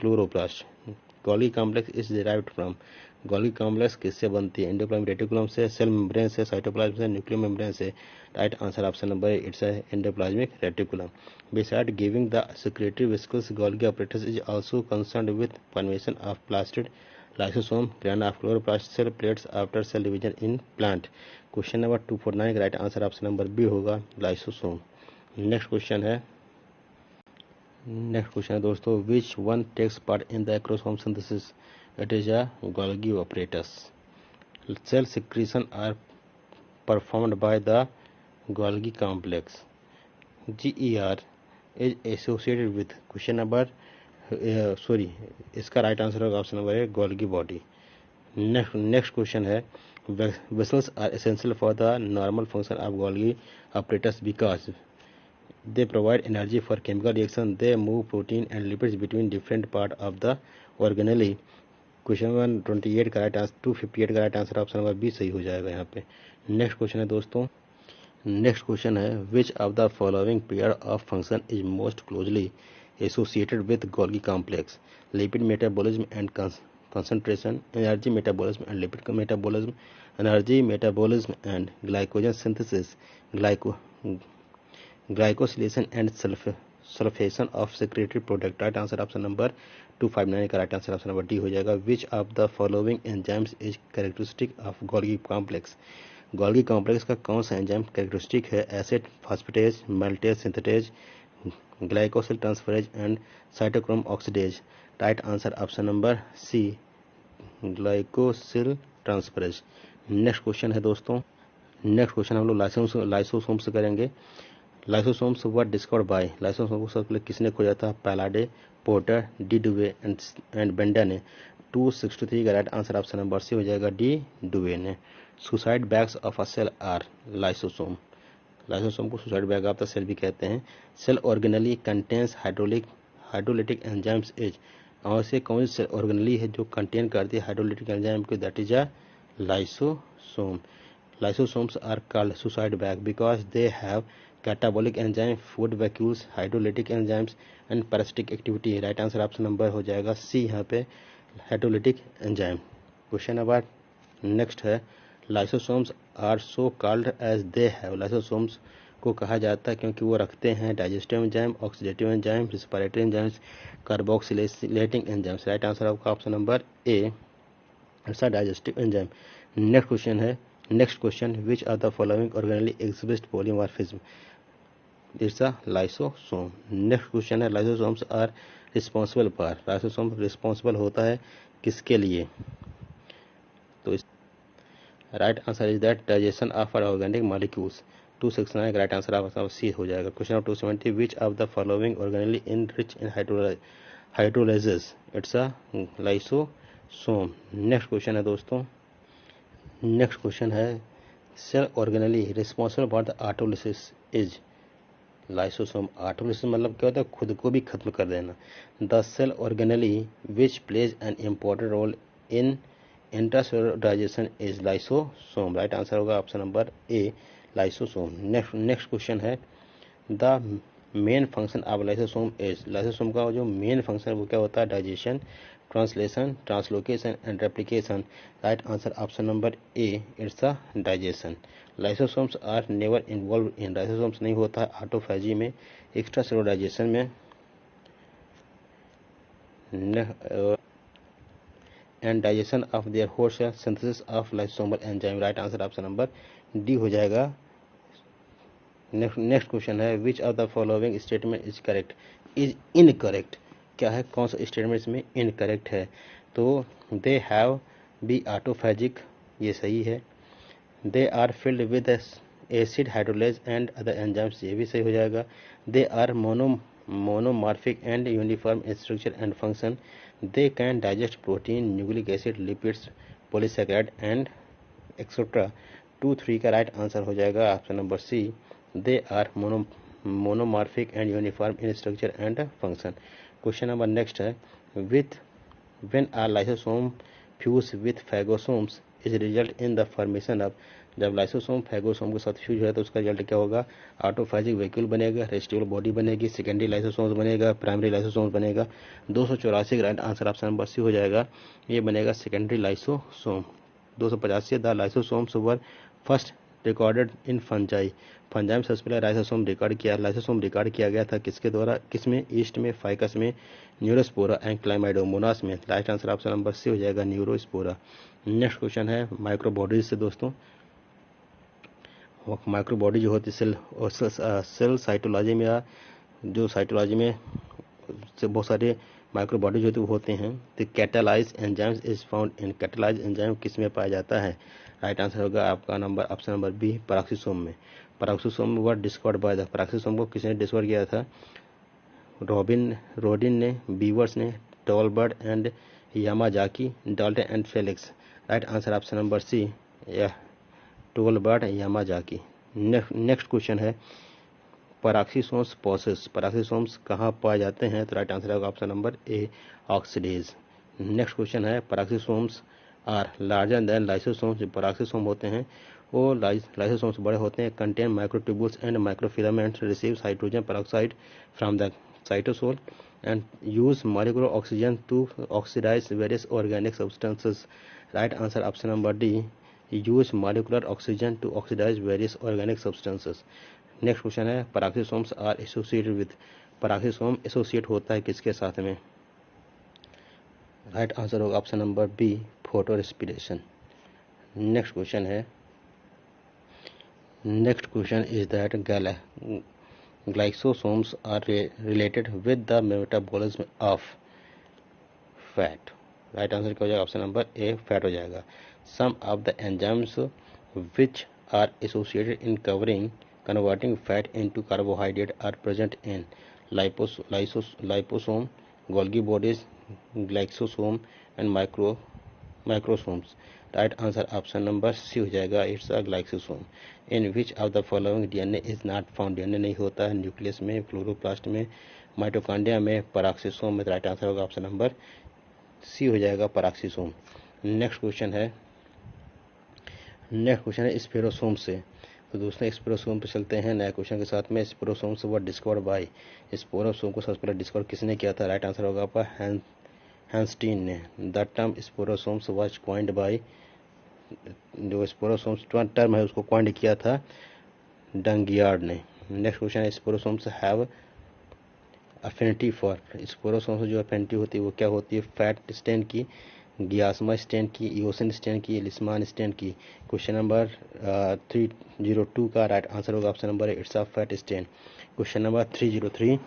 chloroplast. Golgi complex is derived from. Golgi complex किससे बनती है? Endoplasmic reticulum से, सेल मेम्ब्रेन से, साइटोप्लाज्म से, न्यूक्लियर मेम्ब्रेन से. Right answer option number A. It's endoplasmic reticulum. Beside giving the secretary vesicles Golgi apparatus is also concerned with formation of plastid lysosome, granular of chloroplast cell plates after cell division in plant. Question number 249 का right answer option number B होगा lysosome. Next question है दोस्तों which one takes part in the acrosome synthesis. It is a Golgi apparatus. Cell secretion are performed by the Golgi complex. GER is associated with question number इसका right answer होगा option number A Golgi body. Next question है vessels are essential for the normal function of Golgi apparatus because they provide energy for chemical reaction, they move protein and lipids between different part of the organelle। Question number 28 का right answer 258 का right answer option number B सही हो जाएगा यहाँ पे। Next question है दोस्तों, next question है which of the following pair of function is most closely associated with Golgi complex? Lipid metabolism and concentration, energy metabolism and lipid metabolism, energy metabolism and glycogen synthesis, glycosylation and sulfation of secretory product। Right answer option number 259 का right answer option number D हो जाएगा। Which of the following enzymes is characteristic of Golgi complex? Golgi complex का कौन सा enzyme characteristic है? Acid phosphatase, maltase synthetase, glycosyl transferase and cytochrome oxidase. Right answer option number C glycosyl transferase. Next question है दोस्तों, next question हम लोग lysosome से करेंगे। Lysosomes were discovered by, lysosome को सबसे पहले किसने खोजा था? Palade, Porter, de Duve and Benda ने। 263 का right answer option number C हो जाएगा डी डुवे ने। Suicide bags of a cell are lysosome, lysosome को suicide bag of the cell भी कहते हैं। Cell organelle contains hydrolytic enzymes is, और से कौन सी ऑर्गेनली है जो कंटेन करती है हाइड्रोलिटिक एंजाइम को? That is a lysosome. Lysosomes are called suicide bag because they have catabolic enzyme, food vacuoles, hydrolytic enzymes and parasitic activity। Right answer option number हो जाएगा सी यहाँ पे hydrolytic enzyme. Question number next है lysosomes are so called as they have, lysosomes को कहा जाता है क्योंकि वो रखते हैं digestive enzyme, oxidative enzyme, respiratory enzymes, carboxylating enzymes. Right answer आपका ऑप्शन नंबर ए ऐसा डाइजेस्टिव एंजाइम। नेक्स्ट क्वेश्चन है, next question which are the following organelle exhibit polymorphism? It's a lysosome. Next question है lysosomes are responsible for, lysosome responsible होता है किसके लिए? तो इस right answer is that digestion of organic molecules. 269 का right answer आप सी हो जाएगा। Question number 270 which of the following organelle in rich in hydrolases? It's a lysosome. Next question है दोस्तों, नेक्स्ट क्वेश्चन है cell organelle responsible for the autolysis is lysosome. Autolysis मतलब क्या होता है? खुद को भी खत्म कर देना। The cell organelle which plays an important role in intracellular digestion is lysosome. Right answer होगा option number A lysosome. Next question है the main function of lysosome is, lysosome का जो मेन फंक्शन है वो क्या होता है? Digestion, translation, translocation and replication. Right answer option number A it's a digestion. Lysosomes are never involve in, lysosomes नहीं होता है ऑटोफैजी में, एक्स्ट्रा सेलुलर डाइजेशन में and digestion of their host cell, synthesis of lysosomal enzyme. Right answer option number D हो जाएगा। Next question है which of the following statement is correct? Is incorrect. क्या है, कौन सा स्टेटमेंट इसमें इनकरेक्ट है? तो दे हैव बी ऑटोफैजिक, ये सही है। They are filled with acid hydrolase and other enzymes, ये भी सही हो जाएगा। They are monomorphic and uniform in structure and function. They can digest protein, nucleic acid, lipids, polysaccharide and etcetera. 2-3 का right answer हो जाएगा option number C they are monomorphic and uniform in structure and function. Question number next है with when are lysosome fuse with phagosomes is result in the formation of, जब lysosome phagosome के साथ fuse है तो उसका result क्या होगा? Autophagic vacuole बनेगा, रेस्टिबल बॉडी बनेगी, सेकेंडरी लाइसोसोम्स बनेगा, प्राइमरी लाइसोसोम्स बनेगा। 284 का right answer option number C हो जाएगा, ये बनेगा secondary lysosome. 285 the lysosomes were first recorded in fungi, fungi में सबसे पहले लाइसोसोम रिकॉर्ड किया गया था किसके द्वारा? किसमें? ईस्ट में, फाइकस में, न्यूरोस्पोरा एंड क्लाइमाइडोमोनास में। Right answer option number C हो जाएगा न्यूरोस्पोरा। नेक्स्ट क्वेश्चन है माइक्रोबॉडीज से दोस्तों। माइक्रोबॉडी जो होती है सेल साइटोलॉजी में, या जो साइटोलॉजी में से बहुत सारे माइक्रो बॉडी जो होते हैं। तो catalase enzymes is found in, catalase enzyme किस में पाया जाता है? राइट आंसर होगा आपका number option number B, peroxisome में। Peroxisome were discovered by the, peroxisome को किसने डिस्कवर किया था? रोडिन ने, बीवर्स ने, Tolbert and Yamazaki, Dalton and Felix. Right answer option number C, Tolbert Yamazaki. Next question है पैराक्सीसोम्स प्रोसेस, पैराक्सीसोम्स कहाँ पाए जाते हैं? तो राइट आंसर होगा ऑप्शन नंबर ए, ऑक्सीडेज। नेक्स्ट क्वेश्चन है peroxisomes are larger than lysosomes, जो पैराक्सीसोम होते हैं वो लाइसोसोम्स बड़े होते हैं। Contain microtubules and microfilaments, receive hydrogen peroxide from the cytosol and use molecular oxygen to oxidize various organic substances. Right answer option number D, use molecular oxygen to oxidize various organic substances. Next question है peroxisomes are associated with, peroxisome associate होता है किसके साथ में? Right answer होगा option number B, photorespiration. Next question is that glycosomes are related with the metabolism of fat. Right answer क्या हो जाएगा? ऑप्शन नंबर ए, फैट हो जाएगा। Some of the enzymes which are associated in converting fat into carbohydrate are present in liposome, Golgi bodies, glycosome and microsomes. Right answer option number C हो जाएगा, it's a glycosome. In which of the following DNA is not found, DNA नहीं होता है nucleus में, chloroplast में, mitochondria में, पैराक्सीसोम में। Right answer होगा ऑप्शन नंबर सी हो जाएगा, पैराक्सीसोम। नेक्स्ट क्वेश्चन है स्पेरोसोम से। तो दोस्तों स्पेरोसोम पे चलते हैं नए क्वेश्चन के साथ में। स्पेरोसोम से वर्ड डिस्कवर्ड बाय, स्पेरोसोम को सबसे पहले डिस्कवर किसने किया था? राइट आंसर होगा आपका हैंस्टीन ने। The term spherosomes was coined by, जो स्पोरोसोम्स टर्म है उसको कॉइन्ड किया था डंगियार्ड ने। नेक्स्ट क्वेश्चन है स्पोरोसोम्स हैव अफिनिटी फॉर, स्पोरोसोम्स जो अफिनिटी होती है वो क्या होती है? फैट स्टेन की, गियासमा स्टेन की, इओसिन स्टेन की, लिस्मान स्टेन की। क्वेश्चन नंबर 302 का राइट आंसर होगा option number it's of fat stain. Question number 303,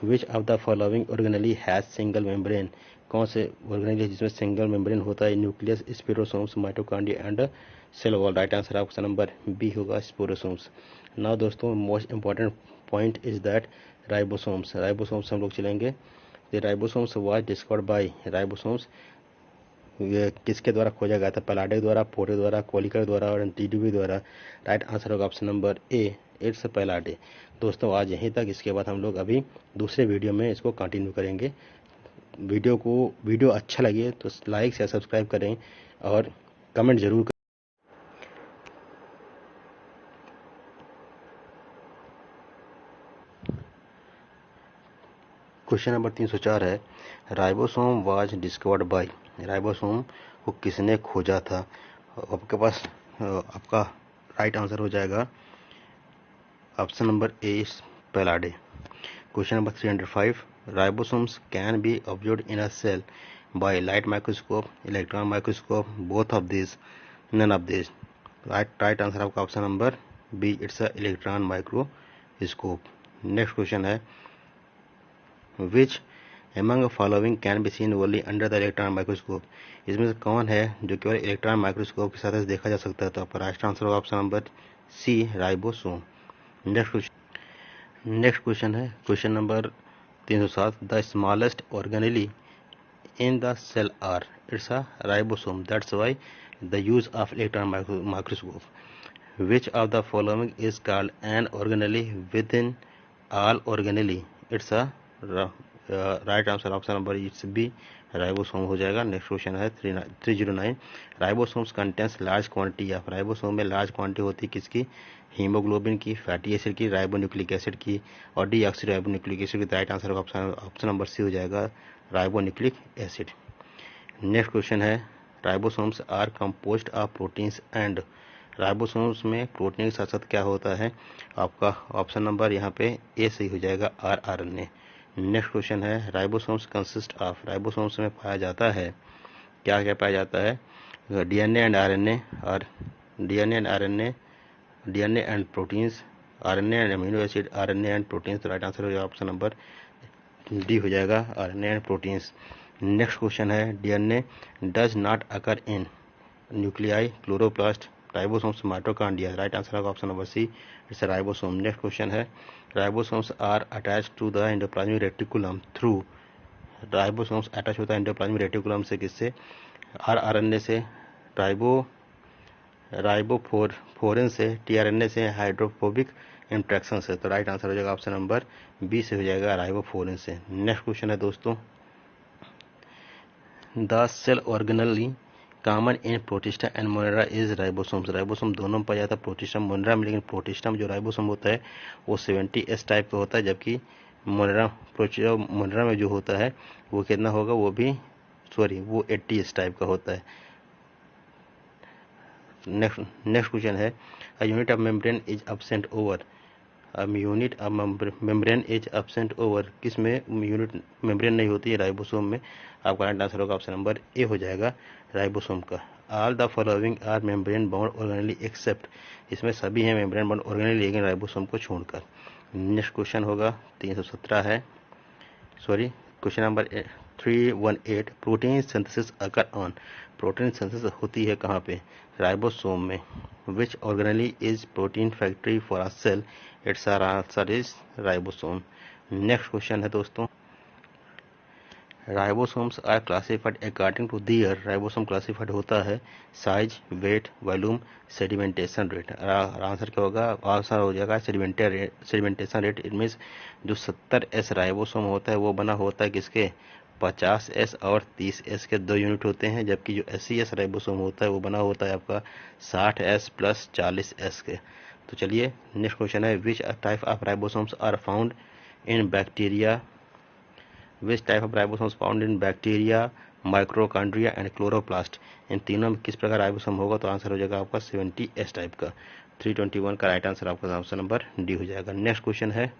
which of the following organelle has single membrane, कौन से ऑर्गेनेली जिसमें सिंगल मेम्ब्रेन होता है? Nucleus, spherosomes, mitochondria and cell wall. Right answer option number B होगा, spherosomes. Now दोस्तों most important point is that ribosomes, ribosomes हम लोग चलेंगे। The ribosomes was discovered bye, ribosomes ये किसके द्वारा खोजा गया था? पलाडे द्वारा, पोरे द्वारा, कोलिकर द्वारा और टीडीबी द्वारा। राइट आंसर होगा ऑप्शन नंबर ए, इट्स पलाडे। दोस्तों आज यहीं तक, इसके बाद हम लोग अभी दूसरे वीडियो में इसको कंटिन्यू करेंगे। वीडियो अच्छा लगे तो लाइक या सब्सक्राइब करें और कमेंट जरूर करें। क्वेश्चन नंबर 304 है ribosome was discovered bye, ribosome को किसने खोजा था? आपके पास आपका राइट आंसर हो जाएगा option number A, Palade. Question number 305, ribosomes can be observed in a cell by light microscope, electron microscope, both of this, none of this. Right answer आपका option number B, it's a electron microscope. Next question है which among following can be seen only under the electron microscope, इसमें से कौन है जो केवल electron microscope के साथ देखा जा सकता है? तो आपका राइट आंसर होगा option number C, ribosome. Next question है question number 307, the smallest organelle in the cell are, it's a ribosome, that's why the use of electron microscope. Which of the following is called an organelle within all organelle, it's a right answer option number it's B, ribosome हो जाएगा। Next question है 309, ribosomes contains large quantity of, ribosome में large quantity होती है किसकी? Haemoglobin की, fatty acid की, ribonucleic acid की और डीऑक्सी राइबोन्यूक्लिक एसिड की। Right answer option number C हो जाएगा, राइबोन्यूक्लिक एसिड। नेक्स्ट क्वेश्चन है ribosomes are composed of proteins and, ribosomes में प्रोटीन के साथ साथ क्या होता है? आपका ऑप्शन नंबर यहाँ पे ए सही हो जाएगा, आरएनए। नेक्स्ट क्वेश्चन है राइबोसोम्स कंसिस्ट ऑफ, राइबोसोम्स में पाया जाता है क्या क्या पाया जाता है? डीएनए एंड आरएनए और DNA and proteins, RNA and amino acid, RNA and proteins. तो राइट आंसर हो जाएगा ऑप्शन नंबर डी हो जाएगा RNA and proteins. Next question है DNA does not occur in nuclei, chloroplast, ribosomes, mitochondria. Right answer होगा option number C, it's ribosome. Next question है ribosomes are attach to the endoplasmic reticulum through. Ribosomes attach होता है endoplasmic reticulum से किससे? RNA से, राइबोफोरेन से, tRNA से, hydrophobic interaction से। तो राइट आंसर हो जाएगा ऑप्शन नंबर बी से हो जाएगा राइबोफोरेन से। नेक्स्ट क्वेश्चन है दोस्तों the cell organelle common in Protista and Monera is ribosomes. Ribosome दोनों में पाया जाता है, प्रोटिस्टम मोनेरा में, लेकिन प्रोटिस्टम जो राइबोसोम होता है वो 70S टाइप का होता है, जबकि मोनेरा में जो होता है वो कितना होगा, वो 80S टाइप का होता है। नेक्स्ट क्वेश्चन है a unit of membrane is absent over. Unit of membrane is absent over, किस में यूनिट मेम्ब्रेन नहीं होती है? राइबोसोम में। आपका राइट आंसर होगा ऑप्शन नंबर ए हो जाएगा राइबोसोम का। All the following are membrane bound organelle except, इसमें सभी हैं मेम्ब्रेन बाउंड ऑर्गेनली लेकिन राइबोसोम को छोड़कर। नेक्स्ट क्वेश्चन होगा 317 है, question number 318 protein synthesis occur on. Protein synthesis होती है कहाँ पे? राइबोसोम में। Which organelle is protein factory for a cell? It's answer is ribosome. Next question है दोस्तों ribosomes are classified according to their. Ribosome classified होता है size, weight, volume, sedimentation rate. Answer क्या होगा? आंसर हो जाएगा सेडिमेंटेशन रेट। इट मीन्स जो 70S ribosome होता है वो बना होता है किसके? 50S और 30S के 2 यूनिट होते हैं, जबकि जो 80S राइबोसोम होता है वो बना होता है आपका 60S प्लस 40S के। तो चलिए नेक्स्ट क्वेश्चन है which type of ribosomes are found in bacteria. Which type of ribosomes found in bacteria, mitochondria and chloroplast. इन तीनों में किस प्रकार राइबोसोम होगा? तो आंसर हो जाएगा आपका 70S टाइप का। 321 का राइट आंसर आपका ऑप्शन नंबर डी हो जाएगा। नेक्स्ट क्वेश्चन है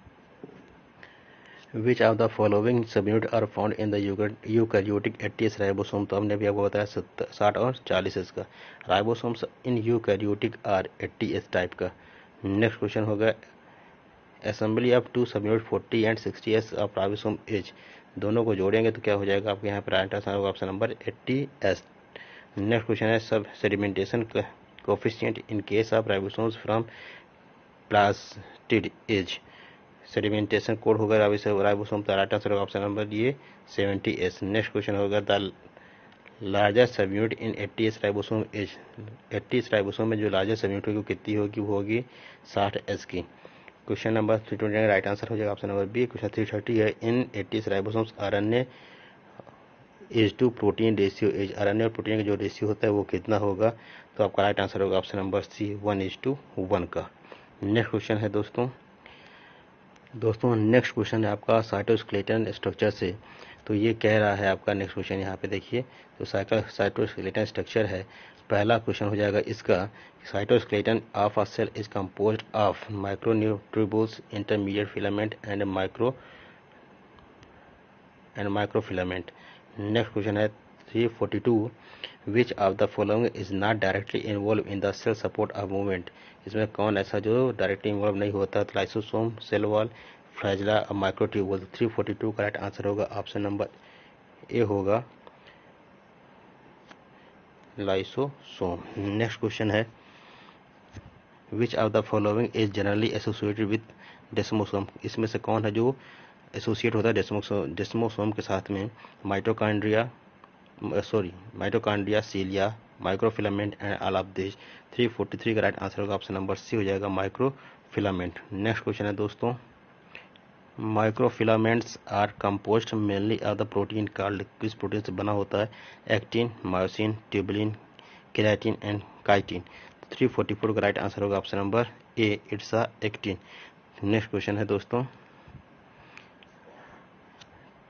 which of the following subunit are found in the eukaryotic 80S ribosome. तो हमने भी आपको बताया 60 और 40S का। Ribosomes in eukaryotic are 80S type का। नेक्स्ट क्वेश्चन होगा assembly of 2 subunit 40 and 60S of ribosome as. दोनों को जोड़ेंगे तो क्या हो जाएगा आपके यहाँ पर? राइट आंसर होगा option number 80S। Next question है सब sedimentation coefficient in case of ribosomes from plastid as. Sedimentation code होगा राइबोसोम का। राइट आंसर होगा ऑप्शन नंबर ये 70S। नेक्स्ट क्वेश्चन होगा the largest subunit in 80S ribosome as. 80S ribosome में जो largest सब यूनिट होगी वो कितनी होगी? वो होगी 60S की। क्वेश्चन नंबर 320 राइट आंसर हो जाएगा ऑप्शन नंबर बी। क्वेश्चन 330 है in 80S ribosomes RNA as to protein ratio as. RNA और प्रोटीन का जो रेशियो होता है वो कितना होगा? तो आपका राइट आंसर होगा ऑप्शन नंबर सी 1:1 का। नेक्स्ट क्वेश्चन है दोस्तों नेक्स्ट क्वेश्चन है आपका साइटोस्केलेटन स्ट्रक्चर से। तो ये कह रहा है आपका नेक्स्ट क्वेश्चन यहाँ पे देखिए, तो साइटोस्केलेटन स्ट्रक्चर है। पहला क्वेश्चन हो जाएगा इसका cytoskeleton of a cell is composed of microtubules, intermediate filament and microfilament. Next question है 342 which of the following is not directly involve in the cell support of movement. इसमें कौन ऐसा जो डायरेक्टली इन्वॉल्व नहीं होता? तो लाइसोसोम, सेल वॉल, फ्लैजिला और microtubule. 342 का राइट आंसर होगा ऑप्शन नंबर ए होगा लाइसोसोम। नेक्स्ट क्वेश्चन है which of the following is generally associated with डेस्मोसोम। इसमें से कौन है जो एसोसिएट होता है डेस्मोसोम के साथ में? Mitochondria, cilia, microfilament and all of this. 343 का राइट आंसर होगा ऑप्शन नंबर सी हो जाएगा माइक्रोफिलामेंट। नेक्स्ट क्वेश्चन है दोस्तों microfilaments are composed mainly of the protein called. किस प्रोटीन से बना होता है? Actin, myosin, tubulin, keratin and chitin. 344 का राइट आंसर होगा option number A, it's a actin. Next question है दोस्तों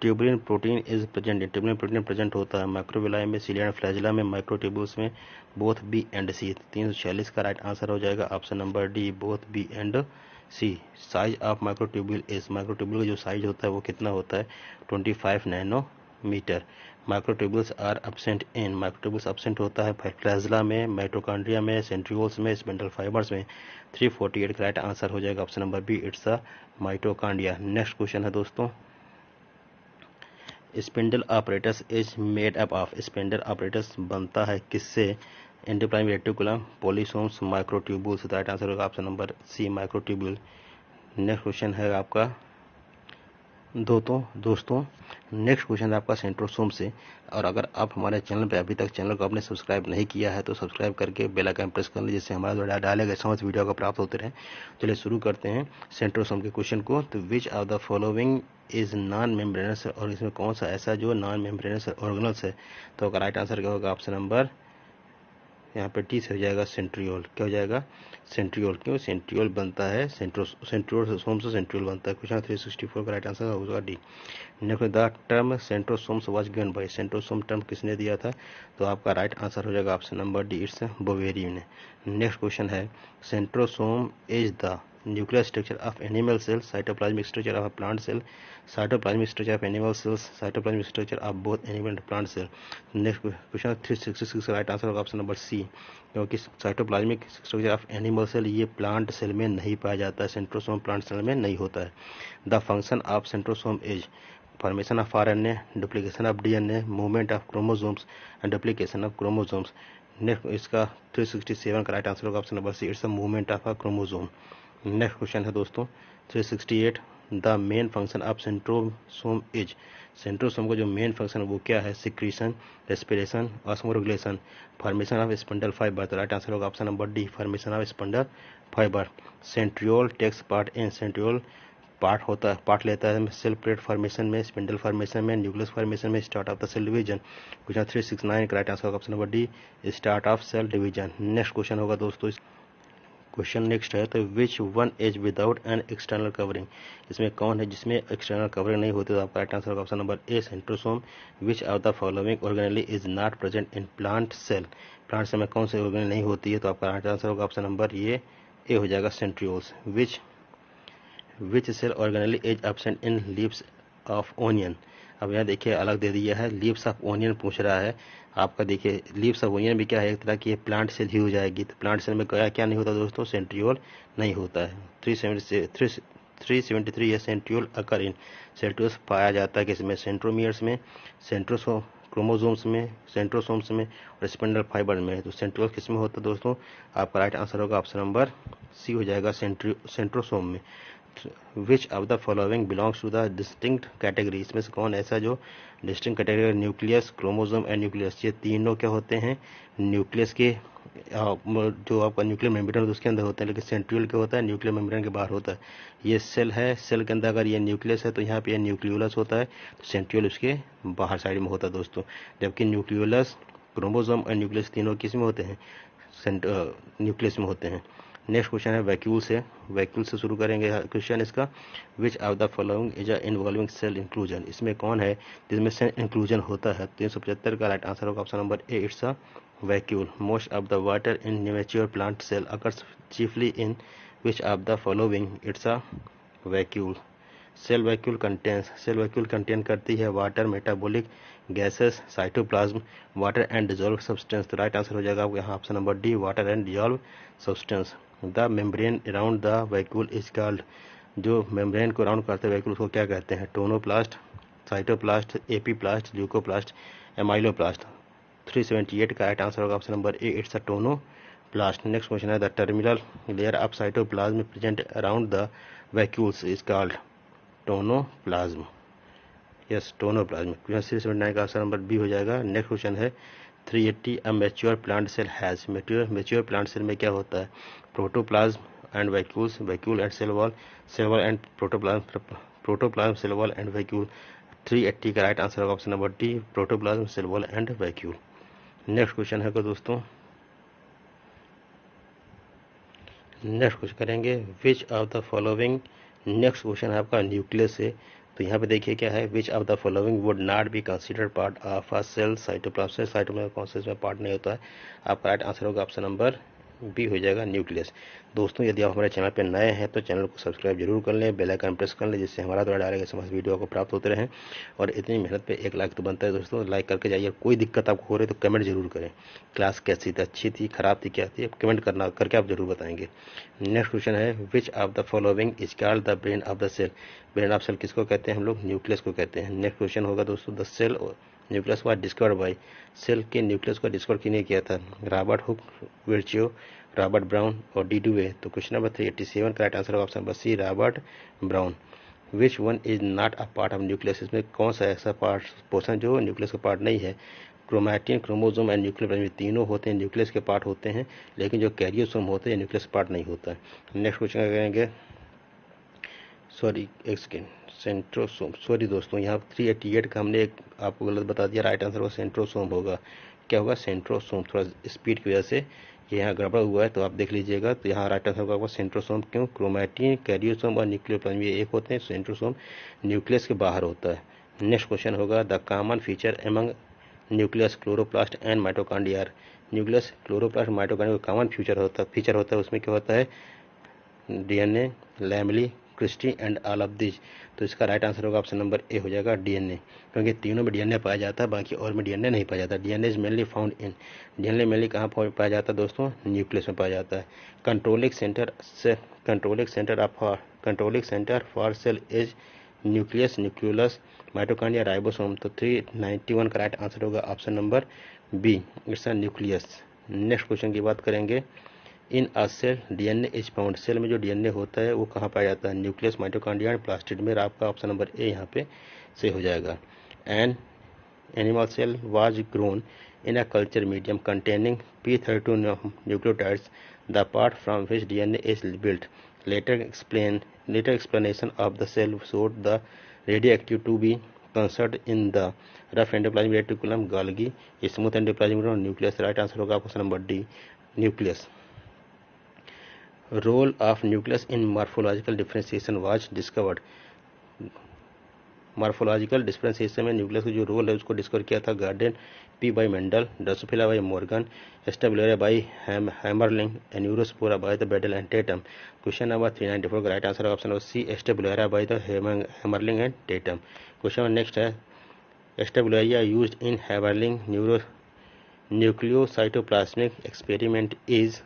tubulin protein is present. Tubulin protein present होता है माइक्रोविलाई में, सीलिया एंड फ्लैजिला में, माइक्रोट्यूब्यूल्स में, बोथ बी एंड सी। 346 का राइट आंसर हो जाएगा option number D, both B and C. Size of microtubule is. Microtubule का जो साइज होता है वो कितना होता है? 25 nanometer. Microtubules are absent in. Microtubules absent होता है फ्लैजिला में, माइटोकॉन्ड्रिया में, सेंट्रियोल्स में, स्पिंडल फाइबर्स में। 348 का राइट आंसर हो जाएगा option number B, it's a mitochondria. Next question है दोस्तों spindle apparatus is made up of, spindle apparatus बनता है किससे? Endoplasmic reticulum, polysomes, microtubules. Right answer होगा option number C, microtubule. Next question है आपका दोस्तों नेक्स्ट क्वेश्चन है आपका सेंट्रोसोम से। और अगर आप हमारे चैनल पर अभी तक चैनल को आपने सब्सक्राइब नहीं किया है तो सब्सक्राइब करके बेल आइकन प्रेस कर लीजिए, जिससे हमारा द्वारा डाले गए समस्त वीडियो को प्राप्त होते रहे। चलिए शुरू करते हैं सेंट्रोसोम के क्वेश्चन को। तो विच of the following is non membranes, और इसमें कौन सा ऐसा जो नॉन मेम्ब्रेनस ऑर्गेनल्स है? तो राइट आंसर क्या होगा? ऑप्शन नंबर यहाँ पे टी से हो जाएगा सेंट्रियोल। क्या हो जाएगा? सेंट्रियोल। क्यों? सेंट्रियोल बनता है सेंट्रोसोम से सेंट्रियोल बनता है। क्वेश्चन 364 का राइट आंसर होगा D. Next the term centrosomes was given by, centrosome term किसने दिया था? तो आपका राइट आंसर हो जाएगा option number D, it's Boveri ने। नेक्स्ट क्वेश्चन है centrosome is the nuclear structure of animal cell, cytoplasmic structure of plant cell, cytoplasmic structure of animal cells, cytoplasmic structure of both animal and plant cell. Next question 366 का right answer होगा option number सी, क्योंकि cytoplasmic structure of animal cell ये plant cell में नहीं पाया जाता है, centrosome plant cell में नहीं होता है। The function of centrosome is formation of RNA, duplication of DNA, movement of chromosomes and duplication of chromosomes। Next इसका 367 का राइट आंसर होगा option number C, it's a movement of a chromosome. Next question है दोस्तों 368, the main function of centrosome is, centrosome का जो main function है वो क्या है? Secretion, respiration, osmoregulation, formation of spindle fibre. तो राइट आंसर होगा option number D, formation of spindle fibre. Centriole takes part in, centriole part लेता है सेल प्लेट फॉर्मेशन में, स्पिंडल फॉर्मेशन में, न्यूक्लियस फॉर्मेशन में, start of the cell division. Question 369 का right answer होगा option number D, start of cell division. Next question होगा दोस्तों, question next है तो which one is without an external covering, इसमें कौन है जिसमें एक्सटर्नल कवरिंग नहीं होती? तो आपका राइट आंसर होगा option number A, centrosome. Which of the following organelle is not present in plant cell, plant cell में कौन सी ऑर्गेनेल नहीं होती है? तो आपका राइट आंसर होगा ऑप्शन नंबर ये ए हो जाएगा, centrioles. Which cell organelle is absent in leaves of onion. अब यहाँ देखिए अलग दे दिया है, लीव्स ऑफ ओनियन पूछ रहा है आपका। देखिए लीव्स ऑफ ओनियन भी क्या है, एक तरह की ये प्लांट सेल ही हो जाएगी। तो प्लांट सेल में क्या नहीं होता दोस्तों? सेंट्रियोल नहीं होता है। 373 ये सेंट्रियोल अकर इन, सेंट्रियोल्स पाया जाता है किसमें? सेंट्रोमियर्स में, सेंट्रोसोम क्रोमोसोम्स में, सेंट्रोसोम्स में और स्पिंडल फाइबर में। तो सेंट्रियोल किस में होता है दोस्तों? आपका राइट आंसर होगा ऑप्शन नंबर सी हो जाएगा, सेंट्रोसोम में। Which of the following belongs to the distinct category, इसमें से कौन ऐसा जो distinct category? Nucleus, chromosome and nucleus, ये तीनों क्या होते हैं? न्यूक्लियस के जो आपका न्यूक्लियर मेम्ब्रेन उसके अंदर होता है, लेकिन सेंट्रियोल क्या होता है? न्यूक्लियर मेम्ब्रेन के बाहर होता है। ये सेल है, सेल के अंदर अगर ये न्यूक्लियस है तो यहाँ पे ये न्यूक्लियोलस होता है, तो सेंट्रियोल उसके बाहर साइड में होता है दोस्तों। जबकि न्यूक्लियोलस, क्रोमोसोम और न्यूक्लियस तीनों किस में होते हैं? न्यूक्लियस में होते हैं। नेक्स्ट क्वेश्चन है वैक्यूल से, वैक्यूल से शुरू करेंगे क्वेश्चन इसका। Which of the following is involving cell inclusion, इसमें कौन है जिसमें सेल इंक्लूजन होता है? 375 का राइट आंसर होगा option number A, it's a vacuole. Most of the water in mature plant cell occurs chiefly in which of the following, it's a vacuole. Cell vacuole contain करती है water, metabolic gases, cytoplasm, water and dissolve substance. तो right answer हो जाएगा यहाँ option number D, water and dissolve substance. The membrane around the vacuole is called, जो membrane को around करते हैं वैक्यूल उसको क्या कहते हैं? Tonoplast, cytoplast, apoplast, leucoplast, amyloplast. 378 का राइट आंसर होगा option number A, it's a tonoplast. Next question है the terminal layer of cytoplasm present around the vacuoles is called tonoplasm. Yes, tonoplasm. Question 379 का answer number B हो जाएगा। Next question है 380, a mature plant cell has, mature plant cell में क्या होता है? Protoplasm and vacuoles, vacuole and cell wall and protoplasm, cell wall and vacuole. 380 का right answer होगा option number D, protoplasm, cell wall and vacuole. Next question है दोस्तों, next question करेंगे which of the following, next question है आपका nucleus से। तो यहाँ पे देखिए क्या है, which of the following would not be considered part of a cell cytoplasm, cytoplasm कौन से इसमें पार्ट नहीं होता है? आपका राइट आंसर होगा ऑप्शन नंबर बी हो जाएगा न्यूक्लियस। दोस्तों यदि आप हमारे चैनल पर नए हैं तो चैनल को सब्सक्राइब जरूर कर लें, बेल आइकन प्रेस कर लें, जिससे हमारा द्वारा डाले गए समस्त वीडियो को प्राप्त होते रहें। और इतनी मेहनत पे 1 लाइक तो बनता है दोस्तों, लाइक करके जाइए। कोई दिक्कत आपको हो रही है तो कमेंट जरूर करें, क्लास कैसी थी, अच्छी थी, खराब थी, क्या थी, कमेंट करना करके आप जरूर बताएंगे। नेक्स्ट क्वेश्चन है, which of the following is called the brain of the cell. Brain of cell किसको कहते हैं हम लोग? न्यूक्लियस को कहते हैं। नेक्स्ट क्वेश्चन होगा दोस्तों, the cell nucleus was discovered by. Cell के न्यूक्लियस को डिस्कवर किसने किया था? Robert Hooke, Virchow, Robert Brown और डीडुवे। तो क्वेश्चन नंबर 387 का राइट आंसर होगा option number C, Robert Brown. Which one is not a part of nucleus. इसमें कौन सा ऐसा पार्ट पोर्शन जो न्यूक्लियस का पार्ट नहीं है? क्रोमैटिन, क्रोमोसोम एंड न्यूक्लियर तीनों होते हैं, न्यूक्लियस के पार्ट होते हैं, लेकिन जो कैरियोसोम होते हैं न्यूक्लियस पार्ट नहीं होता है। नेक्स्ट क्वेश्चन करेंगे, सॉरी एक सेकेंड, सेंट्रोसोम। सॉरी दोस्तों, यहाँ 388 का हमने एक आपको गलत बता दिया, राइट आंसर वो सेंट्रोसोम होगा। क्या होगा? सेंट्रोसोम। थोड़ा स्पीड की वजह से ये यहाँ गड़बड़ हुआ है, तो आप देख लीजिएगा। तो यहाँ राइट आंसर होगा सेंट्रोसोम। क्यों? क्रोमैटिन, कैरियोसोम और न्यूक्लियोप्लाज्म ये एक होते हैं, सेंट्रोसोम न्यूक्लियस के बाहर होता है। नेक्स्ट क्वेश्चन होगा, the common feature among nucleus, chloroplast and mitochondria. Nucleus, chloroplast, mitochondria का कॉमन फीचर होता है, उसमें क्या होता है? DNA, lamellae, cristae and all of this. तो इसका राइट आंसर होगा ऑप्शन नंबर ए हो जाएगा, डीएनए। क्योंकि तीनों में डीएनए पाया जाता है, बाकी और में डीएनए नहीं पाया जाता। DNA is mainly found in, DNA mainly कहाँ पाया जाता है दोस्तों? न्यूक्लियस में पाया जाता है। Controlling centre for cell is nucleus, nucleolus, mitochondria, ribosome. तो 391 का राइट आंसर होगा option number B, it's a nucleus. Next question की बात करेंगे, in a cell DNA is found. Cell में जो डीएनए होता है वो कहाँ पाया जाता है? न्यूक्लियस, माइटोकॉन्ड्रिया एंड प्लास्टिड में। आपका ऑप्शन नंबर ए यहाँ पे से हो जाएगा। An animal cell was grown in a culture medium containing p32 nucleotides, the part from which DNA is built. Later explanation of the cell showed the radioactive to be conserved in the rough endoplasmic reticulum, Golgi, smooth endoplasmic reticulum, nucleus। Right answer होगा option number D, nucleus. Role of nucleus in morphological differentiation was discovered. Morphological differentiation में nucleus का जो role है उसको discover किया था garden pea by Mendel, drosophila by Morgan, acetabularia by Hammerling, neurospora by the Beadle and Tatum. Question number 394 का right answer है option number C, acetabularia by the Hammerling and Tatum. Question next है, acetabularia used in Hammerling nucleocytoplasmic experiment is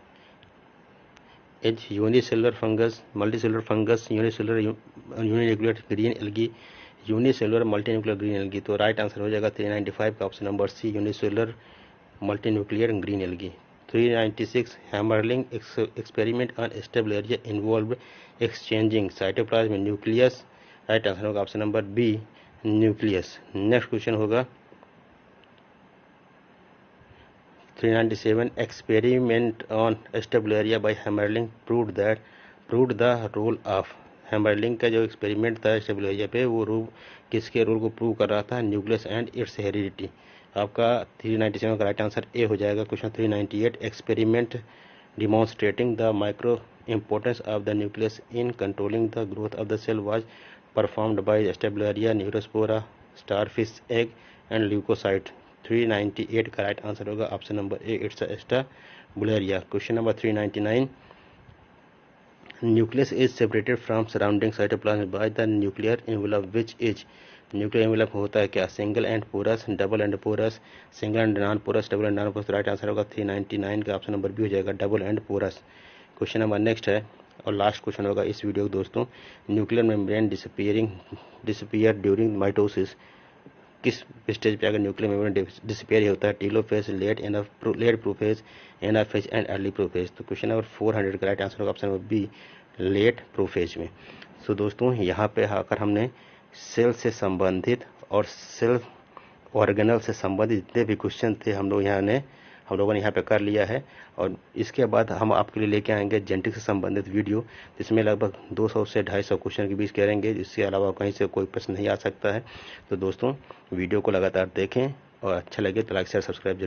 unicellular fungus, multicellular fungus, uninuclear green algae, unicellular multinuclear green algae. तो right answer हो जाएगा 395 का option number C, unicellular multinuclear green algae. 396 Hammerling experiment on acetabularia involve exchanging cytoplasm nucleus. Right answer होगा option number B, nucleus. Next question होगा 397 experiment on स्टेबुलरिया by Hammerling proved the role of Hammerling का जो experiment था स्टेबुलरिया पे, वो किसके role को prove कर रहा था? Nucleus and its heredity. आपका 397 का राइट आंसर ए हो जाएगा। Question 398 experiment demonstrating the micro importance of the nucleus in controlling the growth of the cell was performed by acetabularia, neurospora, starfish egg and leukocyte. 398 का right answer होगा option number A, it's acetabularia. Question number 399, nucleus is separated from surrounding cytoplasm by the nuclear envelope which is. Nuclear envelope होता है क्या? Single and porous, double and porous, single and non porous, double and non porous. Right answer होगा 399 का option number B हो जाएगा, double and porous. Question number next है और last question होगा इस वीडियो दोस्तों, nuclear membrane disappear during mitosis. किस स्टेज पे अगर न्यूक्लियर मेम्ब्रेन डिसअपियर होता है? Telophase, late prophase, anaphase and early prophase. तो क्वेश्चन नंबर 400 का राइट आंसर होगा option number B, late prophase में। सो दोस्तों यहाँ पे आकर हमने सेल से संबंधित और सेल ऑर्गेनल से संबंधित जितने भी क्वेश्चन थे हम लोगों ने यहाँ पे कर लिया है। और इसके बाद हम आपके लिए लेके आएंगे जेनेटिक्स से संबंधित वीडियो, जिसमें लगभग 200 से 250 क्वेश्चन के बीच करेंगे, जिसके अलावा कहीं से कोई प्रश्न नहीं आ सकता है। तो दोस्तों वीडियो को लगातार देखें और अच्छा लगे तो लाइक शेयर सब्सक्राइब जरूर